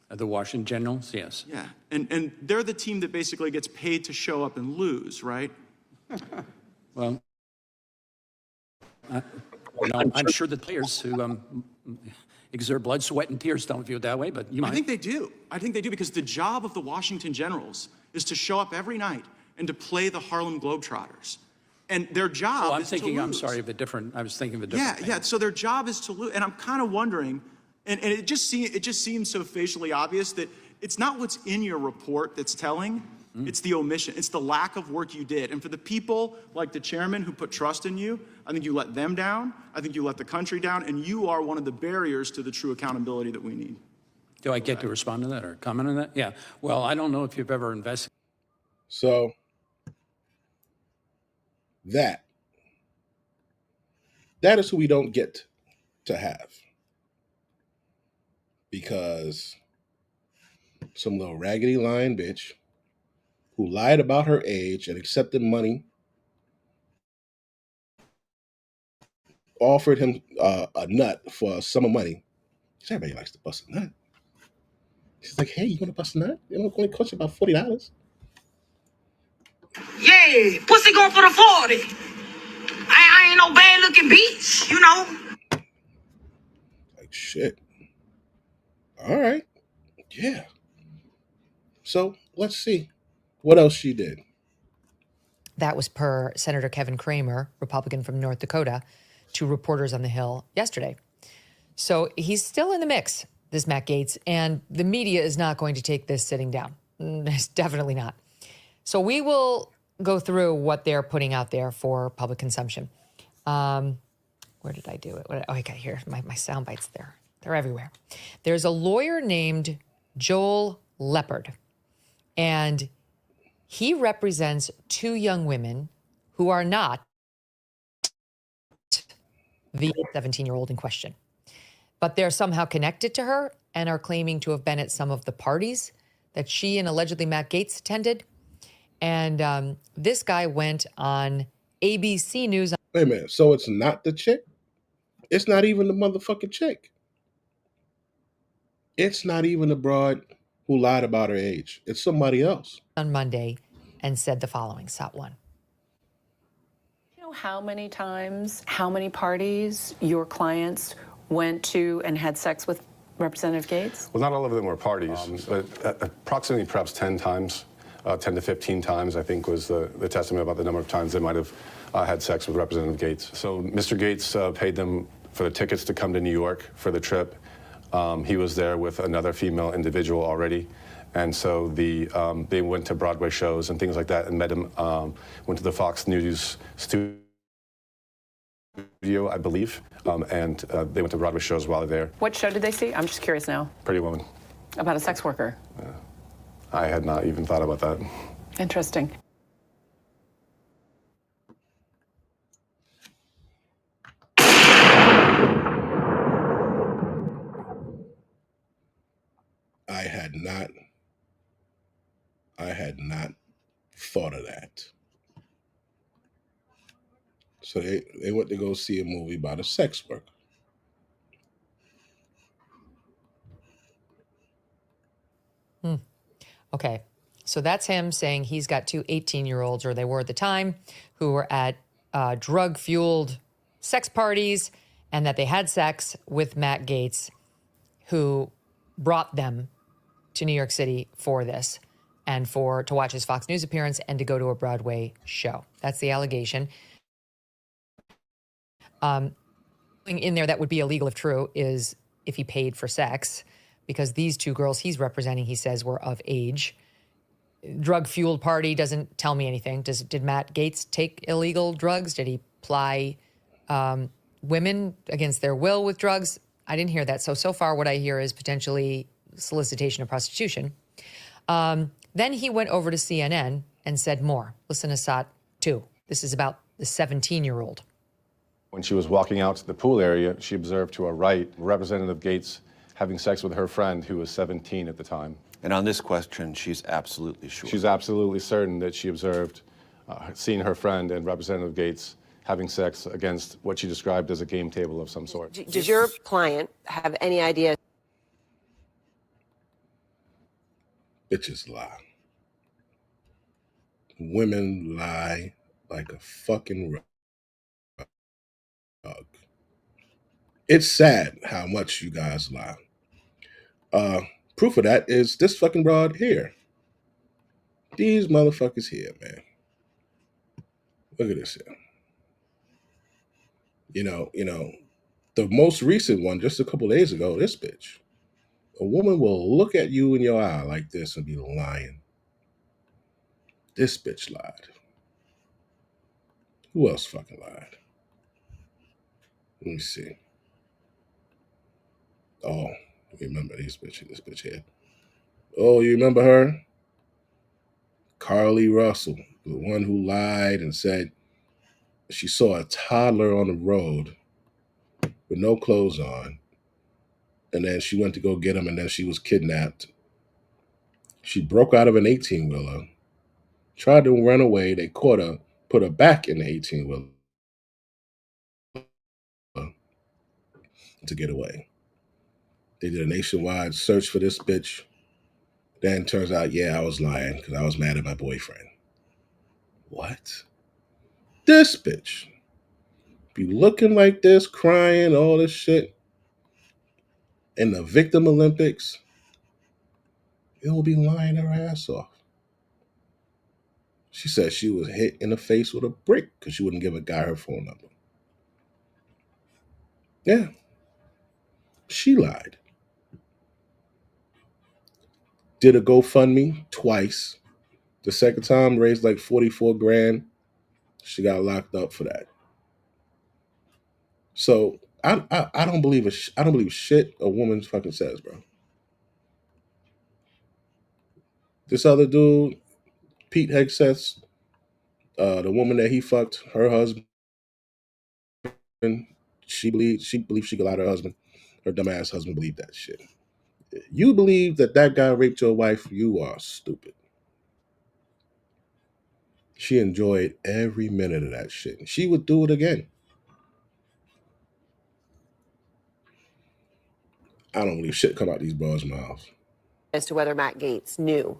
The Washington Generals, yes. Yeah, and they're the team that basically gets paid to show up and lose, right? Well, I'm sure the players who exert blood, sweat, and tears don't view it that way, but you might. I think they do. I think they do because the job of the Washington Generals is to show up every night and to play the Harlem Globetrotters. And their job is to lose. I'm sorry, I was thinking of a different thing. Yeah, so their job is to lose. And I'm kind of wondering, and it just seems so facially obvious that it's not what's in your report that's telling, it's the omission, it's the lack of work you did. And for the people like the chairman who put trust in you, I think you let them down, I think you let the country down, and you are one of the barriers to the true accountability that we need. Do I get to respond to that or comment on that? Yeah, well, I don't know if you've ever investigated. So, that is who we don't get to have. Because some little raggedy lying bitch who lied about her age and accepted money offered him a nut for a sum of money. Everybody likes to bust a nut. She's like, hey, you want to bust a nut? It only cost you about $40. Yeah, pussy going for the 40. I ain't no bad looking bitch, you know. Like, shit. All right. Yeah. So let's see what else she did. That was per Senator Kevin Cramer, Republican from North Dakota, to reporters on the Hill yesterday. So he's still in the mix, this Matt Gaetz, and the media is not going to take this sitting down. It's definitely not. So we will go through what they're putting out there for public consumption. Where did I do it? Oh, I got here. My sound bites there. They're everywhere. There's a lawyer named Joel Leopard, and he represents two young women who are not the 17-year-old in question. But they're somehow connected to her and are claiming to have been at some of the parties that she and allegedly Matt Gaetz attended. And this guy went on ABC News. Wait a minute. So it's not the chick? It's not even the motherfucking chick. It's not even the broad who lied about her age. It's somebody else. On Monday and said the following, Sot 1. You know how many times, how many parties your clients went to and had sex with Representative Gaetz? Well, not all of them were parties, but approximately perhaps 10 times, 10 to 15 times, I think, was the testament about the number of times they might have had sex with Representative Gaetz. So Mr. Gaetz paid them for the tickets to come to New York for the trip. He was there with another female individual already. And so they went to Broadway shows and things like that and met him, went to the Fox News studio, I believe, and they went to Broadway shows while they're there. What show did they see? I'm just curious now. Pretty Woman. About a sex worker? I had not even thought about that. Interesting. I had not thought of that. So they went to go see a movie about a sex worker. Okay, so that's him saying he's got two 18-year-olds, or they were at the time, who were at drug-fueled sex parties, and that they had sex with Matt Gaetz, who brought them to New York City for this and to watch his Fox News appearance and to go to a Broadway show. That's the allegation. In there that would be illegal if true is if he paid for sex, because these two girls he's representing, he says, were of age. Drug-fueled party doesn't tell me anything. Did Matt Gaetz take illegal drugs? Did he ply women against their will with drugs? I didn't hear that. So far what I hear is potentially solicitation of prostitution. Then he went over to CNN and said more. Listen to Sot 2. This is about the 17-year-old. When she was walking out to the pool area, she observed to her right Representative Gaetz having sex with her friend who was 17 at the time. And on this question, she's absolutely sure. She's absolutely certain that she observed seeing her friend and Representative Gaetz having sex against what she described as a game table of some sort. Does your client have any idea? Bitches lie. Women lie like a fucking rug. It's sad how much you guys lie. Proof of that is this fucking broad here. These motherfuckers here, man. Look at this here. You know, the most recent one, just a couple days ago, this bitch. A woman will look at you in your eye like this and be lying. This bitch lied. Who else fucking lied? Let me see. Oh, remember this bitch here. Oh, you remember her? Carly Russell, the one who lied and said she saw a toddler on the road with no clothes on. And then she went to go get him, and then she was kidnapped. She broke out of an 18-wheeler, tried to run away. They caught her, put her back in the 18-wheeler to get away. They did a nationwide search for this bitch. Then turns out, yeah, I was lying because I was mad at my boyfriend. What? This bitch be looking like this, crying, all this shit. In the Victim Olympics, it will be lying her ass off. She said she was hit in the face with a brick because she wouldn't give a guy her phone number. Yeah. She lied. did a GoFundMe twice. The second time raised like 44 grand. She got locked up for that. So I don't believe I don't believe shit a woman fucking says, bro. This other dude, Pete Hegseth, the woman that he fucked, her husband, she believes she could lie to her husband. Her dumbass husband believed that shit. You believe that that guy raped your wife? You are stupid. She enjoyed every minute of that shit. She would do it again. I don't believe shit come out these bras' mouths. As to whether Matt Gaetz knew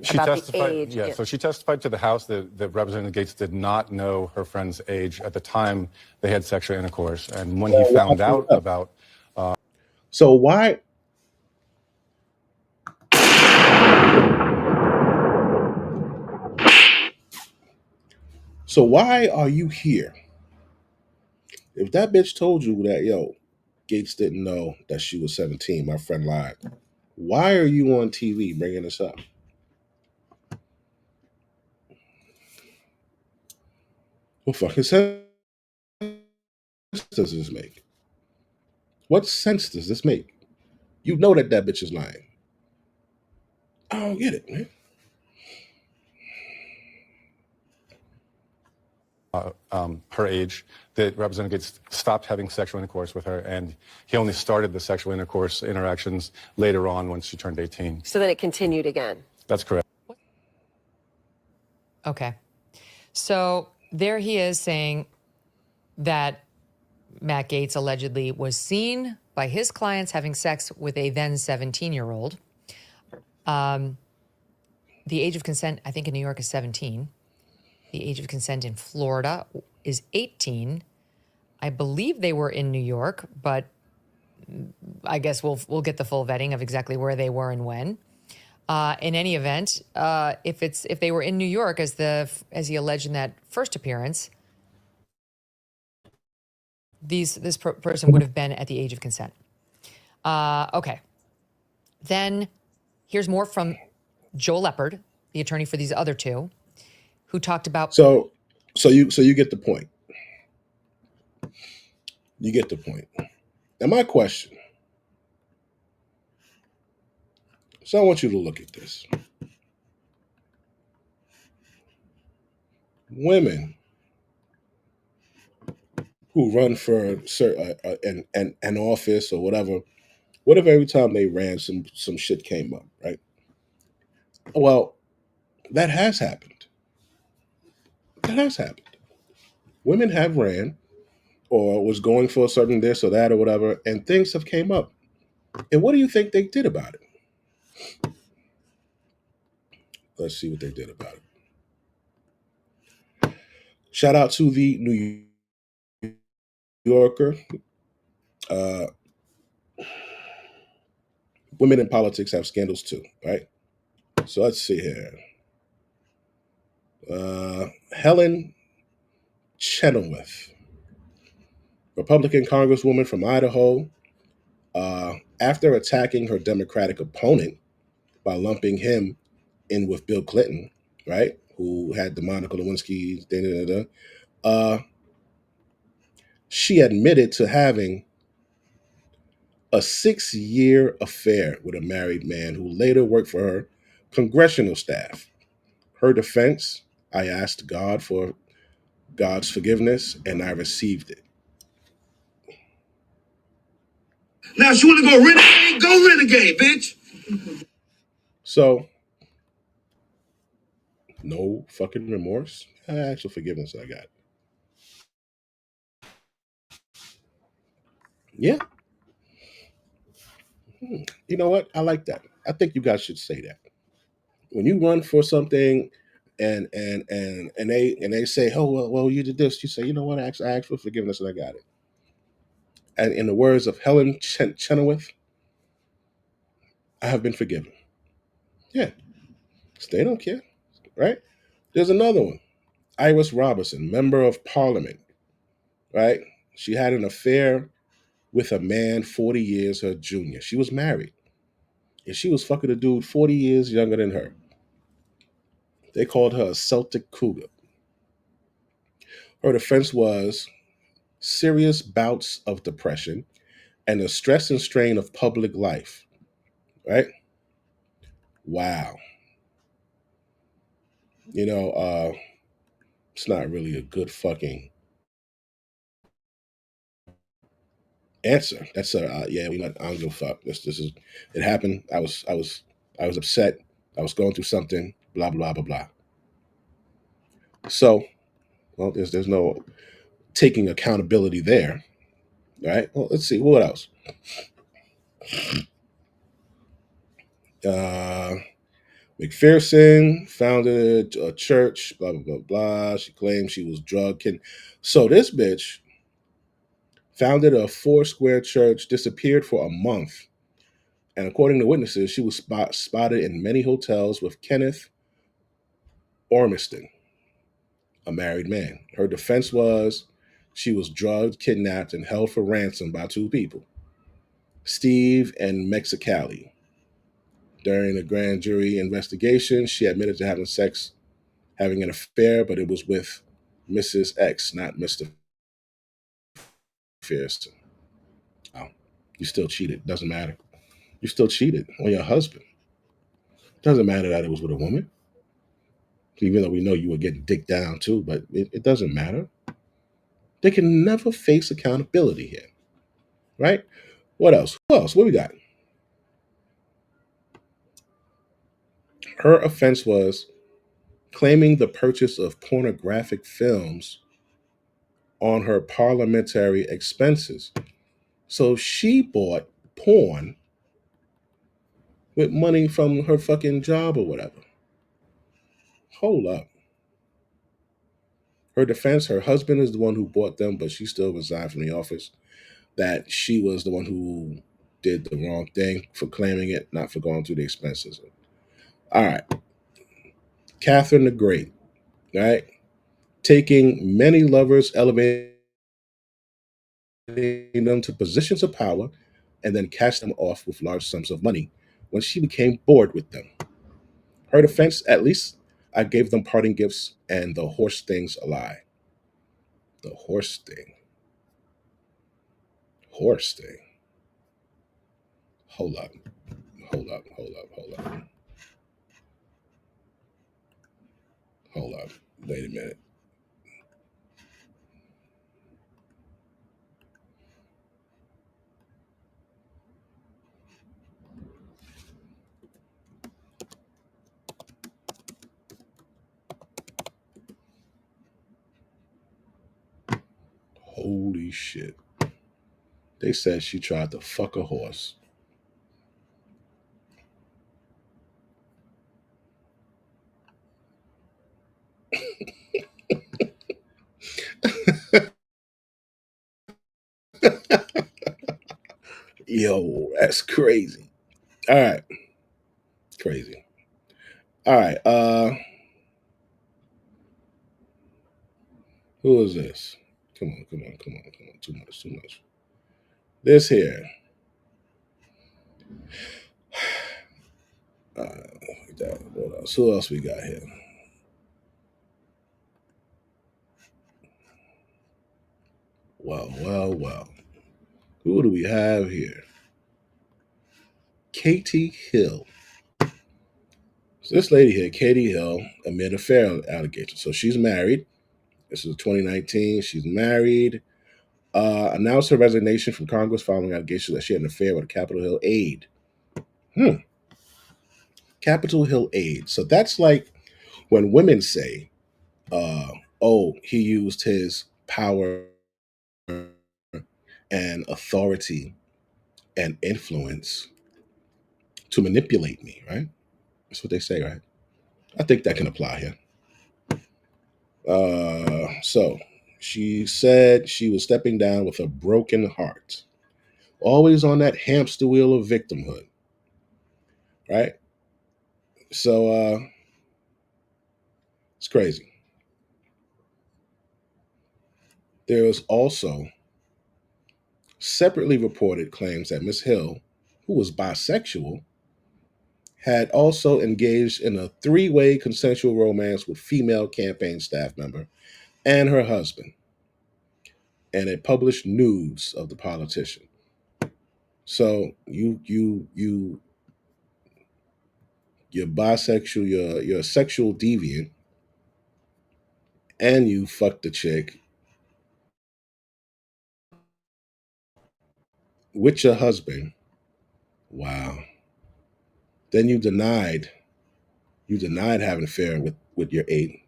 She about the testified, age. yeah, so she testified to the House that Representative Gates did not know her friend's age at the time they had sexual intercourse. And when he found out about... So why... So why are you here? If that bitch told you that, yo, Gates didn't know that she was 17, my friend lied. Why are you on TV bringing this up? What fucking sense does this make? What sense does this make? You know that that bitch is lying. I don't get it, man. her age, that Representative Gates stopped having sexual intercourse with her, and he only started the sexual intercourse interactions later on once she turned 18. So then it continued again. That's correct. Okay. So there he is saying that Matt Gaetz allegedly was seen by his clients having sex with a then 17-year-old. The age of consent, I think in New York, is 17. The age of consent in Florida is 18. I believe they were in New York, but I guess we'll get the full vetting of exactly where they were and when. In any event, if they were in New York as he alleged in that first appearance, this person would have been at the age of consent. Okay. Then here's more from Joel Leopard, the attorney for these other two, who talked about. So you get the point. You get the point. And my question. So I want you to look at this. Women who run for an office or whatever, what if every time they ran some shit came up, right? Well, that has happened. That has happened. Women have ran or was going for a certain this or that or whatever, and things have came up. And what do you think they did about it? Let's see what they did about it. Shout out to the New Yorker. Women in politics have scandals too, right? So let's see here. Helen Chenoweth, Republican Congresswoman from Idaho, after attacking her Democratic opponent by lumping him in with Bill Clinton, right, who had the Monica Lewinsky, she admitted to having a 6-year affair with a married man who later worked for her congressional staff. Her defense: I asked God for God's forgiveness and I received it. Now, if you want to go renegade, go renegade, bitch. So, no fucking remorse. Actual forgiveness I got. Yeah. You know what? I like that. I think you guys should say that. When you run for something and they say, oh well you did this, you say, you know what, I asked for forgiveness and I got it. And in the words of Helen Chenoweth, I have been forgiven. Yeah. They don't care, right? There's another one. Iris Robertson, member of parliament, right? She had an affair with a man 40 years her junior. She was married. and she was fucking a dude 40 years younger than her. They called her a Celtic cougar. Her defense was serious bouts of depression and the stress and strain of public life. Right? Wow. You know, it's not really a good fucking answer. That's a yeah. We not. I don't give a fuck. This is. It happened. I was upset. I was going through something. Blah blah blah blah. So, well, there's no taking accountability there, right? Well, let's see what else. Uh, McPherson founded a church. Blah blah blah blah. She claimed she was drug kid. So this bitch founded a four-square church, disappeared for a month, and according to witnesses, she was spotted in many hotels with Kenneth Ormiston, a married man. Her defense was she was drugged, kidnapped, and held for ransom by two people, Steve and Mexicali. During the grand jury investigation, she admitted to having an affair, but it was with Mrs. X, not Mr. Fierce. Oh, you still cheated. Doesn't matter. You still cheated on your husband. Doesn't matter that it was with a woman, even though we know you were getting dick down too, but it doesn't matter. They can never face accountability here, right? What else? Who else? What we got? Her offense was claiming the purchase of pornographic films on her parliamentary expenses. So she bought porn with money from her fucking job or whatever. Hold up. Her defense, her husband is the one who bought them, but she still resigned from the office. That she was the one who did the wrong thing for claiming it, not for going through the expenses. All right. Catherine the Great, right? Taking many lovers, elevating them to positions of power, and then cash them off with large sums of money when she became bored with them. Her defense, at least, I gave them parting gifts and the horse thing's a lie. The horse thing. Horse thing. Hold up. Hold up. Hold up. Hold up. Hold up. Wait a minute. Holy shit. They said she tried to fuck a horse. Yo, that's crazy. All right. Crazy. All right. Who is this? Come on, come on, come on, come on. Too much, too much. This here. What else? Who else we got here? Well, well, well. Who do we have here? Katie Hill. So this lady here, Katie Hill, amid affair allegations. So she's married. This is 2019. She's married. Announced her resignation from Congress following allegations that she had an affair with a Capitol Hill aide. Capitol Hill aide. So that's like when women say, oh, he used his power and authority and influence to manipulate me, right? That's what they say, right? I think that can apply here. So she said she was stepping down with a broken heart, always on that hamster wheel of victimhood, right? So it's crazy. There was also separately reported claims that Miss Hill, who was bisexual, had also engaged in a three-way consensual romance with female campaign staff member and her husband, and it published nudes of the politician. So you're bisexual, you're a sexual deviant, and you fucked the chick with your husband. Wow. Then you denied having an affair with your eight.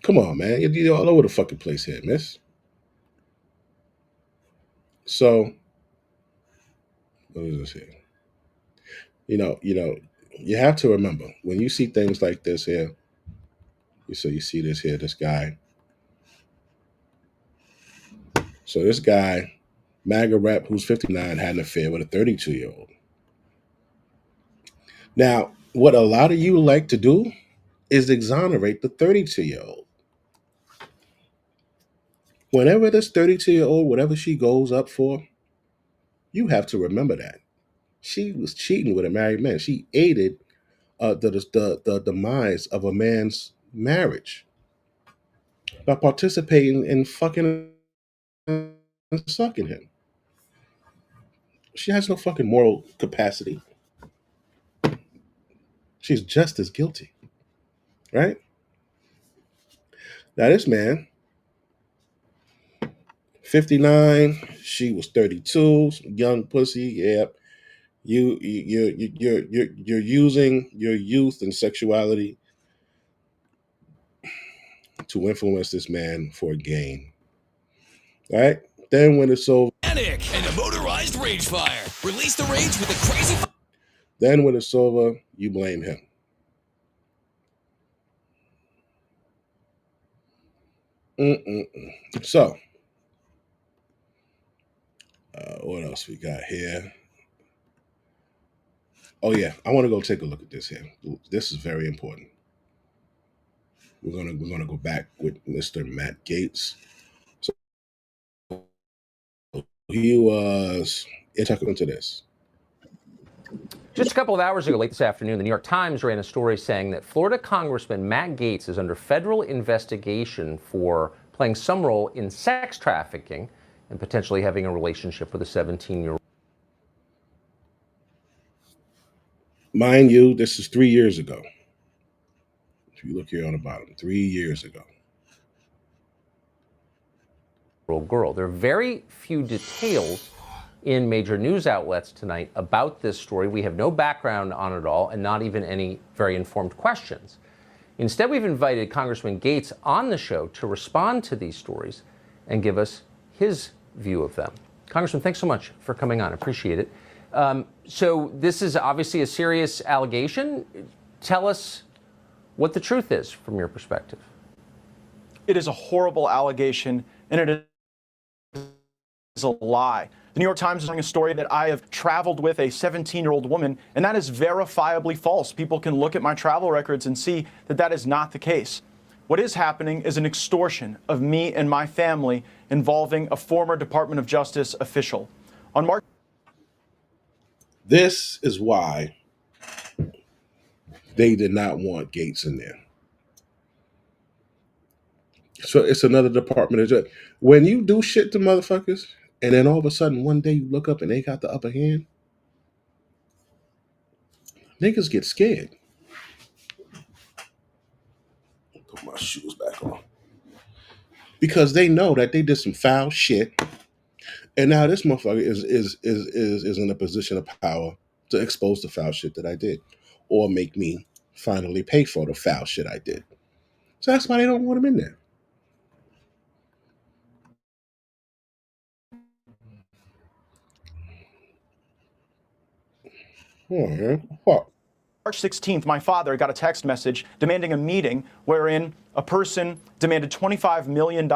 Come on, man. You're all over the fucking place here, miss. So what is this here? You have to remember when you see things like this here. You see this here, this guy. So this guy, MAGA rep, who's 59, had an affair with a 32-year-old. Now, what a lot of you like to do is exonerate the 32-year-old. Whenever this 32-year-old, whatever she goes up for, you have to remember that she was cheating with a married man. She aided the demise of a man's marriage by participating in fucking and sucking him. She has no fucking moral capacity. She's just as guilty, right? Now this man, 59, she was 32, young pussy. Yeah, you're using your youth and sexuality to influence this man for gain, right? Then when it's over, Panic and a motorized rage fire. Release the rage with a crazy. then when it's over, you blame him. So, what else we got here? Oh yeah, I want to go take a look at this here. This is very important. We're gonna go back with Mr. Matt Gaetz. So he was into this. Just a couple of hours ago, late this afternoon, the New York Times ran a story saying that Florida Congressman Matt Gaetz is under federal investigation for playing some role in sex trafficking and potentially having a relationship with a 17-year-old. Mind you, this is 3 years ago. If you look here on the bottom, 3 years ago. Girl. There are very few details in major news outlets tonight about this story. We have no background on it all and not even any very informed questions. Instead, we've invited Congressman Gaetz on the show to respond to these stories and give us his view of them. Congressman, thanks so much for coming on. Appreciate it. So this is obviously a serious allegation. Tell us what the truth is from your perspective. It is a horrible allegation, and it is a lie. The New York Times is telling a story that I have traveled with a 17-year-old woman, and that is verifiably false. People can look at my travel records and see that that is not the case. What is happening is an extortion of me and my family involving a former Department of Justice official. On March. This is why they did not want Gaetz in there. So it's another department of justice. When you do shit to motherfuckers, and then all of a sudden one day you look up and they got the upper hand, niggas get scared. Put my shoes back on. Because they know that they did some foul shit, and now this motherfucker is in a position of power to expose the foul shit that I did, or make me finally pay for the foul shit I did. So that's why they don't want him in there. What? March 16th, my father got a text message demanding a meeting wherein a person demanded $25 million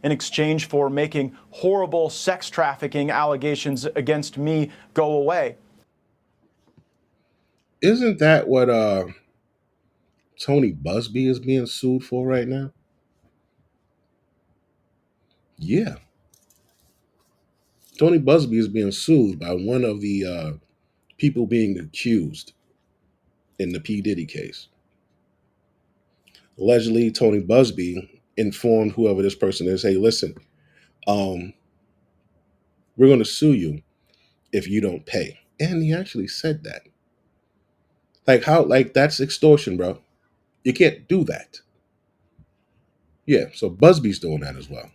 in exchange for making horrible sex trafficking allegations against me go away. Isn't that what Tony Busby is being sued for right now? Yeah. Tony Busby is being sued by one of the people being accused in the P. Diddy case. Allegedly, Tony Busby informed whoever this person is, hey, listen, we're going to sue you if you don't pay. And he actually said that. Like, how, like, that's extortion, bro. You can't do that. Yeah, so Busby's doing that as well.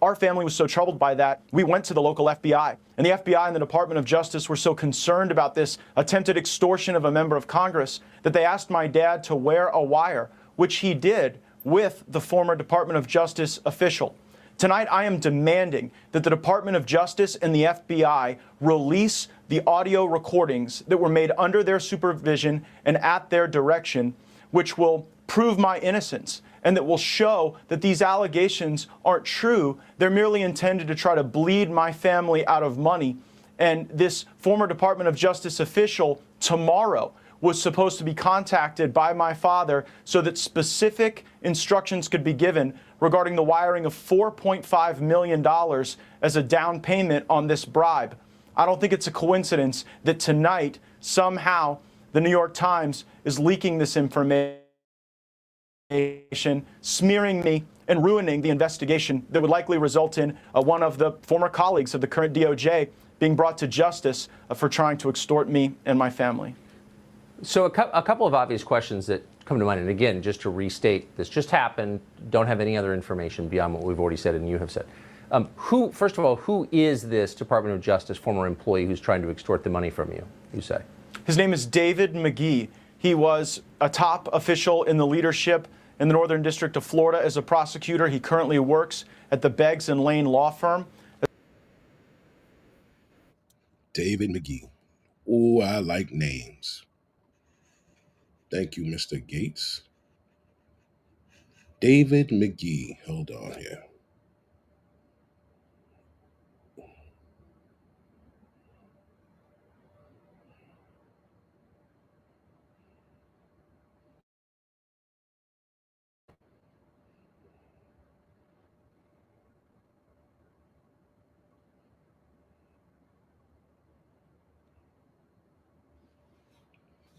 Our family was so troubled by that, we went to the local FBI. And the FBI and the Department of Justice were so concerned about this attempted extortion of a member of Congress that they asked my dad to wear a wire, which he did with the former Department of Justice official. Tonight, I am demanding that the Department of Justice and the FBI release the audio recordings that were made under their supervision and at their direction, which will prove my innocence and that will show that these allegations aren't true. They're merely intended to try to bleed my family out of money. And this former Department of Justice official tomorrow was supposed to be contacted by my father so that specific instructions could be given regarding the wiring of $4.5 million as a down payment on this bribe. I don't think it's a coincidence that tonight, somehow, the New York Times is leaking this information, smearing me and ruining the investigation that would likely result in one of the former colleagues of the current DOJ being brought to justice for trying to extort me and my family. So a couple of obvious questions that come to mind, and again, just to restate, this just happened, don't have any other information beyond what we've already said and you have said. First of all, who is this Department of Justice former employee who's trying to extort the money from you, you say? His name is David McGee. He was a top official in the leadership in the Northern District of Florida as a prosecutor. He currently works at the Beggs and Lane law firm. David McGee. Oh, I like names. Thank you, Mr. Gates. David McGee. Hold on here.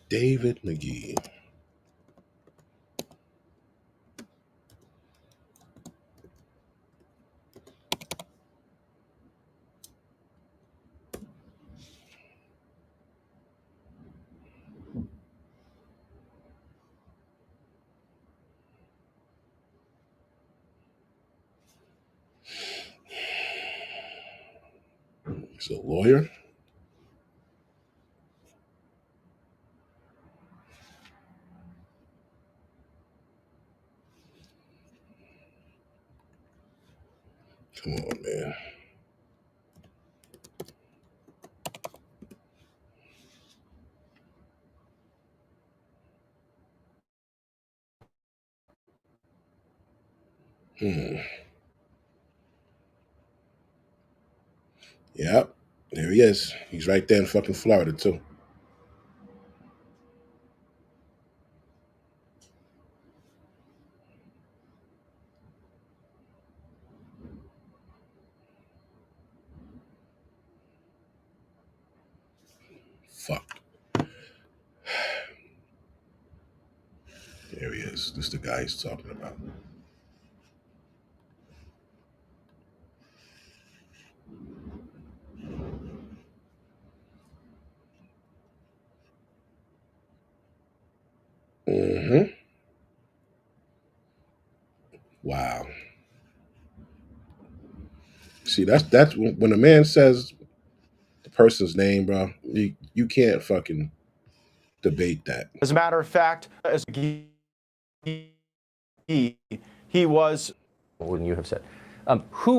David McGee. He's a lawyer. Come on, man. Yep. There he is. He's right there in fucking Florida, too. Fuck. There he is. This is the guy he's talking about. Mm-hmm. Wow. See, that's when a man says the person's name, bro. You can't fucking debate that. As a matter of fact, as he was. Wouldn't you have said?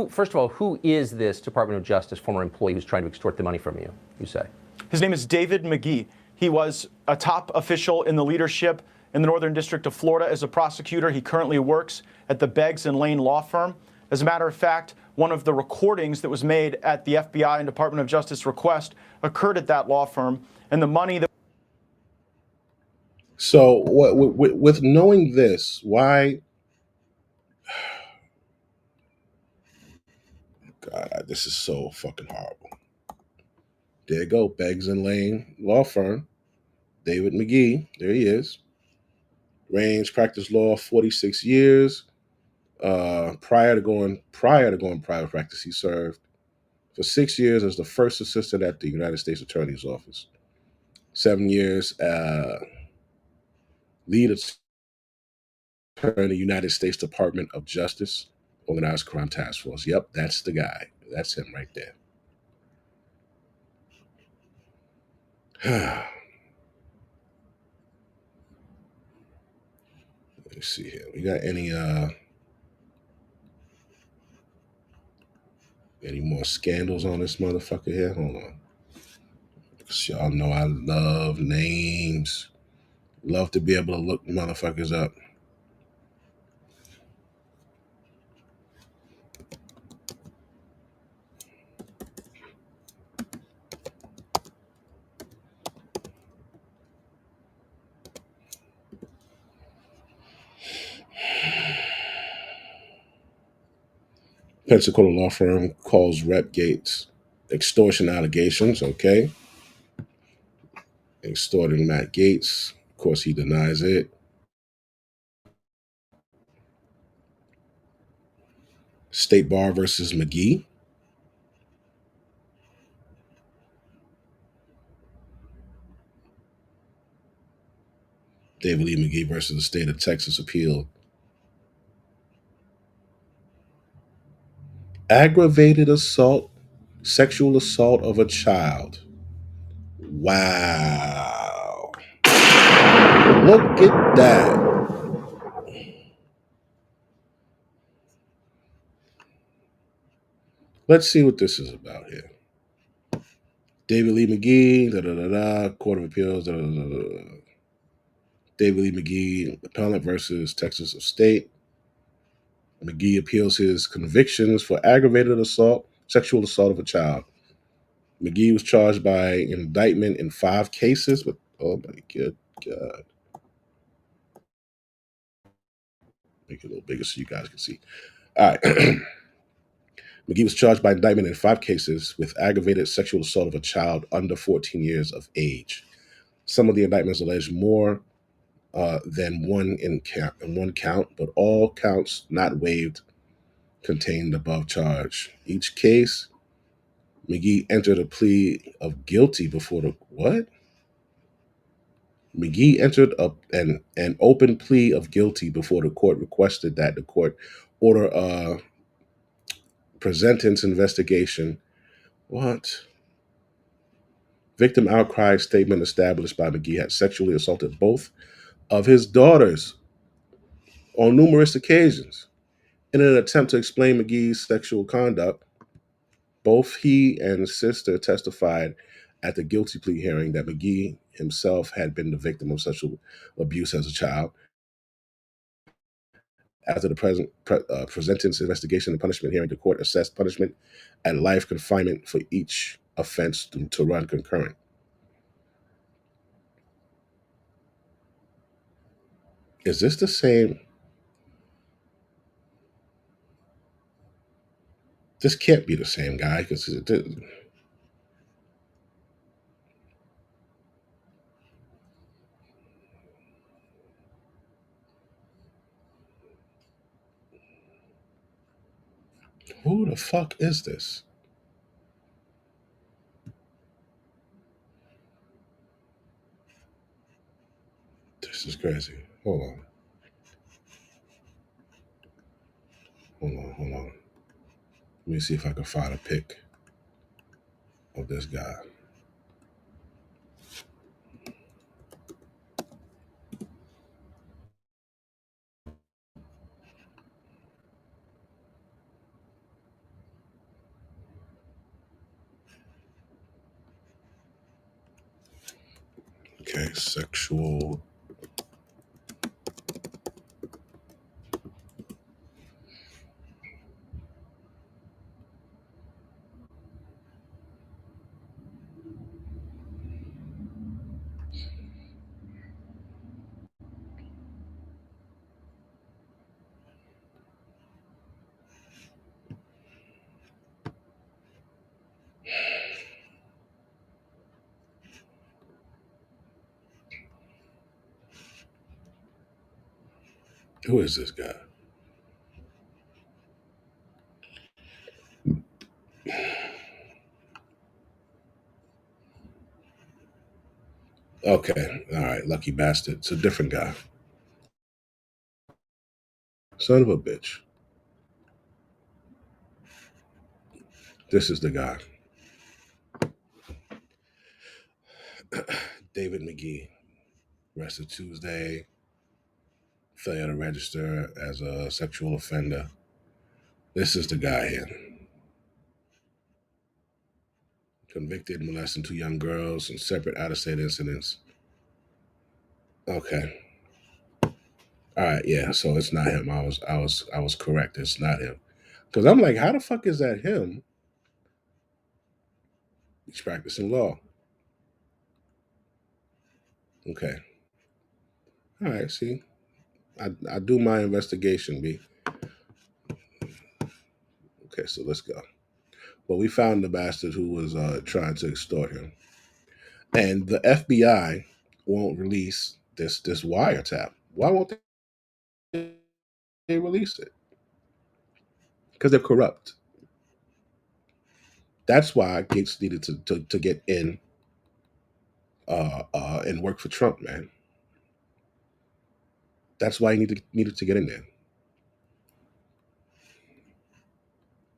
First of all, who is this Department of Justice former employee who's trying to extort the money from you, you say? His name is David McGee. He was a top official in the leadership in the Northern District of Florida as a prosecutor. He currently works at the Beggs and Lane law firm. As a matter of fact, one of the recordings that was made at the FBI and Department of Justice request occurred at that law firm, and the money that. So, with knowing this, why? God, this is so fucking horrible. There you go, Beggs and Lane Law Firm. David McGee, there he is. Range practiced law 46 years. Prior to going private practice, he served for 6 years as the first assistant at the United States Attorney's Office. 7 years lead attorney, United States Department of Justice, Organized Crime Task Force. Yep, that's the guy. That's him right there. Let me see here. We got any more scandals on this motherfucker here? Hold on. Because y'all know I love names. Love to be able to look motherfuckers up. Pensacola law firm calls Rep Gates extortion allegations. Okay. Extorting Matt Gates. Of course, he denies it. State Bar versus McGee. David Lee McGee versus the state of Texas appeal. Aggravated assault, sexual assault of a child. Wow. Look at that. Let's see what this is about here. David Lee McGee, Court of Appeals, David Lee McGee, appellant versus Texas State. McGee appeals his convictions for aggravated assault, sexual assault of a child. McGee was charged by indictment in 5 cases with, oh my good God. Make it a little bigger so you guys can see. All right. McGee was charged by indictment in 5 cases with aggravated sexual assault of a child under 14 years of age. Some of the indictments allege more than one count, but all counts not waived contained above charge. Each case, McGee entered a plea of guilty before the what? McGee entered an open plea of guilty before the court requested that the court order a presentence investigation. What? Victim outcry statement established by McGee had sexually assaulted both of his daughters on numerous occasions. In an attempt to explain McGee's sexual conduct, both he and his sister testified at the guilty plea hearing that McGee himself had been the victim of sexual abuse as a child. After the presentence investigation and punishment hearing, the court assessed punishment at life confinement for each offense to run concurrent. Is this the same? This can't be the same guy because who the fuck is this? This is crazy. Hold on. Hold on. Let me see if I can find a pic of this guy. Okay, sexual. Who is this guy? Okay, all right, lucky bastard. It's a different guy. Son of a bitch. This is the guy. David McGee, arrested Tuesday, failure to register as a sexual offender. This is the guy here. Convicted molesting 2 young girls in separate out-of-state incidents. Okay. All right, yeah. So it's not him. I was correct. It's not him. Because I'm like, how the fuck is that him? He's practicing law. Okay. All right. See, I do my investigation, B. Okay, so let's go. Well, we found the bastard who was trying to extort him, and the FBI won't release this wiretap. Why won't they release it? Because they're corrupt. That's why Gates needed to get in and work for Trump, man. That's why he needed to get in there.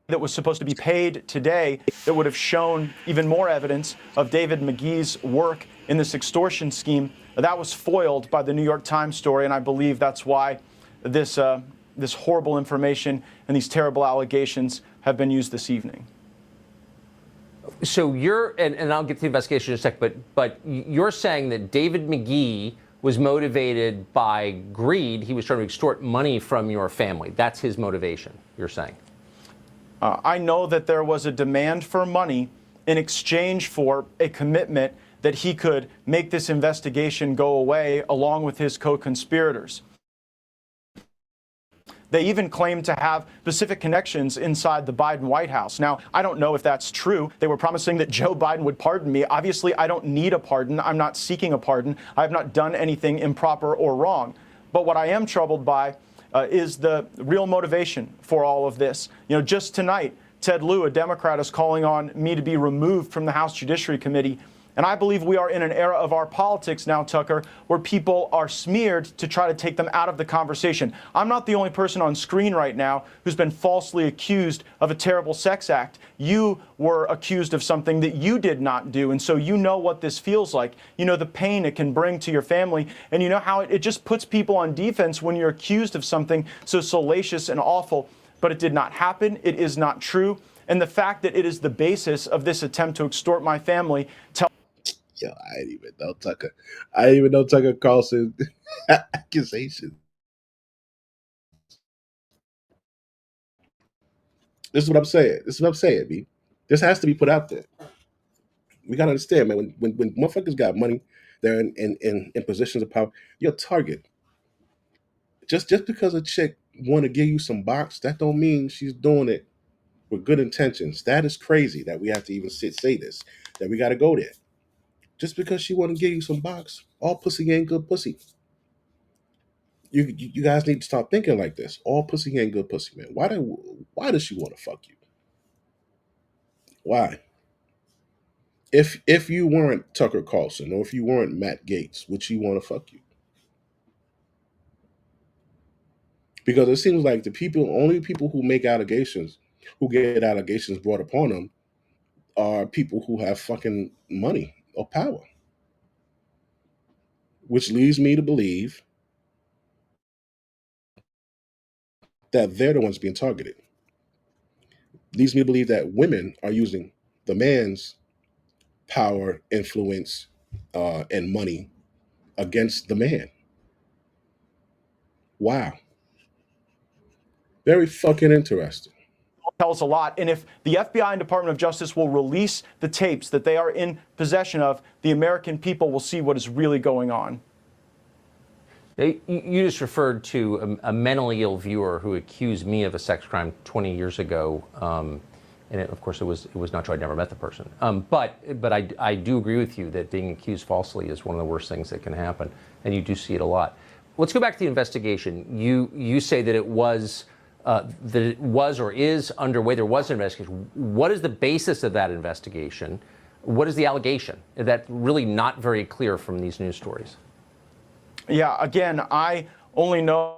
That was supposed to be paid today that would have shown even more evidence of David McGee's work in this extortion scheme. That was foiled by the New York Times story, and I believe that's why this horrible information and these terrible allegations have been used this evening. So you're, and I'll get to the investigation in a sec, but you're saying that David McGee was motivated by greed. He was trying to extort money from your family. That's his motivation, you're saying? I know that there was a demand for money in exchange for a commitment that he could make this investigation go away along with his co-conspirators. They even claimed to have specific connections inside the Biden White House. Now, I don't know if that's true. They were promising that Joe Biden would pardon me. Obviously, I don't need a pardon. I'm not seeking a pardon. I have not done anything improper or wrong. But what I am troubled by is the real motivation for all of this. You know, just tonight, Ted Lieu, a Democrat, is calling on me to be removed from the House Judiciary Committee. And I believe we are in an era of our politics now, Tucker, where people are smeared to try to take them out of the conversation. I'm not the only person on screen right now who's been falsely accused of a terrible sex act. You were accused of something that you did not do. And so you know what this feels like. You know the pain it can bring to your family. And you know how it just puts people on defense when you're accused of something so salacious and awful. But it did not happen. It is not true. And the fact that it is the basis of this attempt to extort my family tells. Yo, I didn't even know Tucker. I didn't even know Tucker Carlson accusation. This is what I'm saying. This is what I'm saying, B. This has to be put out there. We gotta understand, man. When motherfuckers got money, they're in positions of power. You're a target. Just because a chick want to give you some box, that don't mean she's doing it with good intentions. That is crazy that we have to even say this. That we got to go there. Just because she want to give you some box, all pussy ain't good pussy. You guys need to start thinking like this. All pussy ain't good pussy, man. Why does she want to fuck you? Why? If you weren't Tucker Carlson or if you weren't Matt Gaetz, would she want to fuck you? Because it seems like only people who make allegations, who get allegations brought upon them, are people who have fucking money or power. Which leads me to believe that they're the ones being targeted. Leads me to believe that women are using the man's power, influence, and money against the man. Wow. Very fucking interesting. Tells a lot. And if the FBI and Department of Justice will release the tapes that they are in possession of, the American people will see what is really going on. You just referred to a mentally ill viewer who accused me of a sex crime 20 years ago. And of course, it was not true. I'd never met the person. But I do agree with you that being accused falsely is one of the worst things that can happen. And you do see it a lot. let's go back to the investigation. You say that it was or is underway. There was an investigation. What is the basis of that investigation? What is the allegation? That's really not very clear from these news stories. Yeah, again, I only know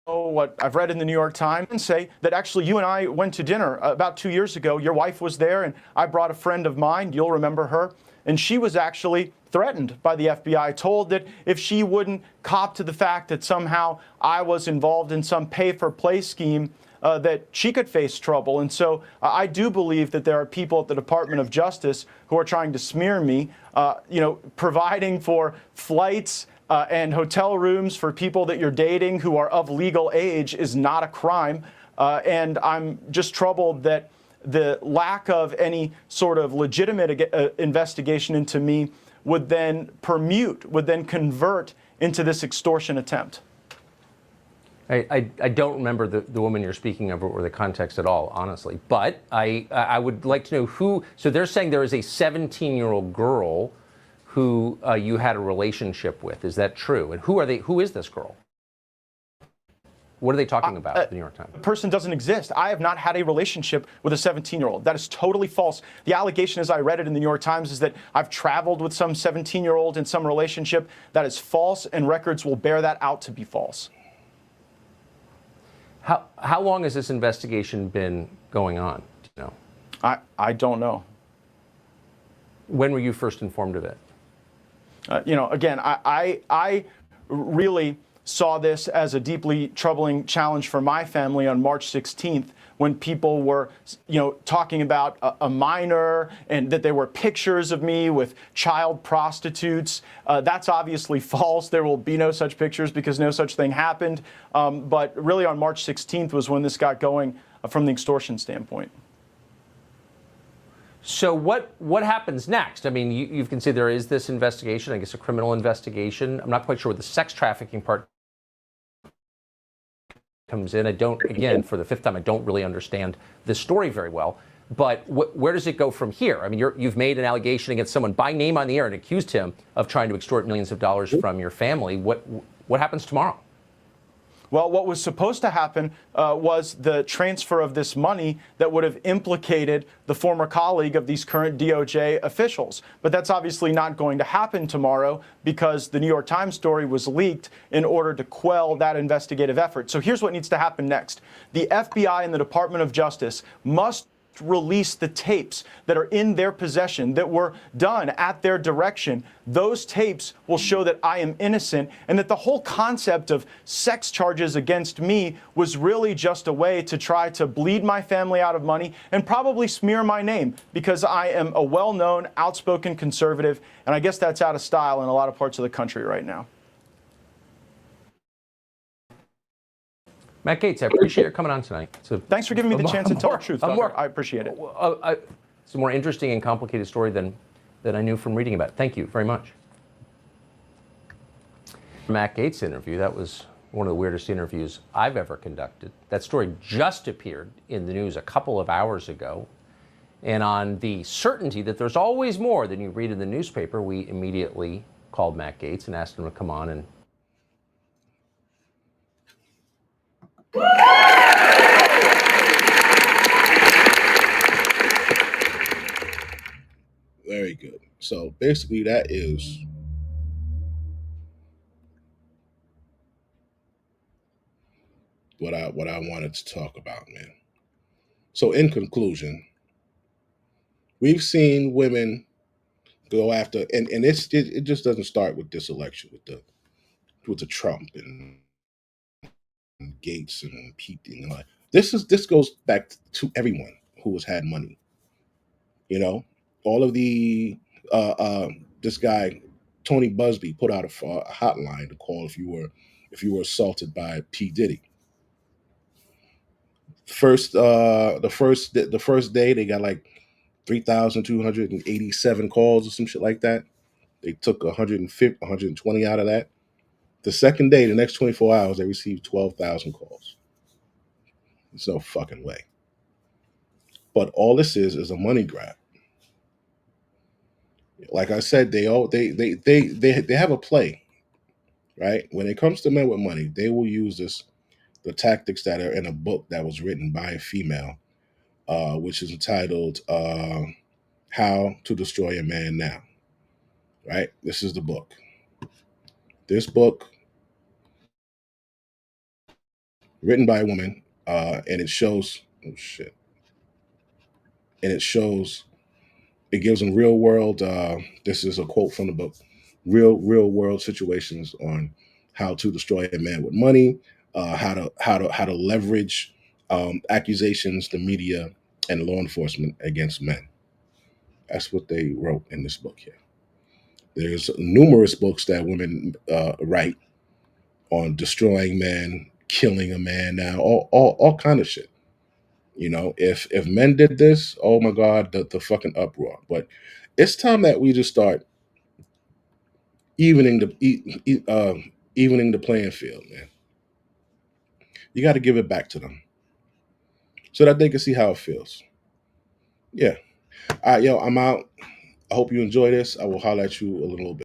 what I've read in the New York Times, and say that actually you and I went to dinner about 2 years ago. Your wife was there, and I brought a friend of mine. You'll remember her. And she was actually threatened by the FBI, told that if she wouldn't cop to the fact that somehow I was involved in some pay-for-play scheme, that she could face trouble. And so I do believe that there are people at the Department of Justice who are trying to smear me, providing for flights and hotel rooms for people that you're dating who are of legal age is not a crime. And I'm just troubled that the lack of any sort of legitimate investigation into me would then convert into this extortion attempt. I don't remember the woman you're speaking of or the context at all, honestly. But I would like to know who. So they're saying there is a 17-year-old girl who you had a relationship with. Is that true? And who are they? Who is this girl? What are they talking about at the New York Times? The person doesn't exist. I have not had a relationship with a 17-year-old. That is totally false. The allegation, as I read it in the New York Times, is that I've traveled with some 17-year-old in some relationship. That is false, and records will bear that out to be false. How long has this investigation been going on? Do you know? I don't know. When were you first informed of it? Again, I really saw this as a deeply troubling challenge for my family on March 16th, when people were, talking about a minor and that there were pictures of me with child prostitutes. That's obviously false. There will be no such pictures because no such thing happened. But really on March 16th was when this got going from the extortion standpoint. So what happens next? I mean, you can see there is this investigation, I guess a criminal investigation. I'm not quite sure what the sex trafficking part comes in. Again, for the fifth time, I don't really understand this story very well. But where does it go from here? I mean, you've made an allegation against someone by name on the air and accused him of trying to extort millions of dollars from your family. What happens tomorrow? Well, what was supposed to happen was the transfer of this money that would have implicated the former colleague of these current DOJ officials. But that's obviously not going to happen tomorrow because the New York Times story was leaked in order to quell that investigative effort. So here's what needs to happen next. The FBI and the Department of Justice must release the tapes that are in their possession that were done at their direction. Those tapes will show that I am innocent and that the whole concept of sex charges against me was really just a way to try to bleed my family out of money and probably smear my name because I am a well-known, outspoken conservative, and I guess that's out of style in a lot of parts of the country right now. Matt Gaetz, I appreciate your coming on tonight. Thanks for giving me the chance to tell the truth, Tucker. I appreciate it. It's a more interesting and complicated story than I knew from reading about it. Thank you very much. Matt Gaetz interview, that was one of the weirdest interviews I've ever conducted. That story just appeared in the news a couple of hours ago. And on the certainty that there's always more than you read in the newspaper, we immediately called Matt Gaetz and asked him to come on and very good. So basically that is what I wanted to talk about, man. So in conclusion, we've seen women go after, and it just doesn't start with this election with the Trump and Gates and Pete and all that. This goes back to everyone who has had money. All of the this guy Tony Busby put out a hotline to call if you were assaulted by P. Diddy. The first day they got like 3,287 calls or some shit like that. They took 150, 120 out of that. The second day, the next 24 hours, they received 12,000 calls. There's no fucking way. But all this is a money grab. Like I said, they have a play. right? When it comes to men with money, they will use the tactics that are in a book that was written by a female, which is entitled "How to Destroy a Man Now." Right? This is the book. This book, written by a woman, and it shows. Oh shit! And it shows. It gives them real world. This is a quote from the book. Real world situations on how to destroy a man with money, how to leverage accusations, the media, and law enforcement against men. That's what they wrote in this book here. There's numerous books that women write on destroying men, killing a man now, all kind of shit. You know, if men did this, oh my God, the fucking uproar. But it's time that we just start evening evening the playing field, man. You got to give it back to them so that they can see how it feels. Yeah. All right, yo, I'm out. I hope you enjoy this. I will holler at you a little bit.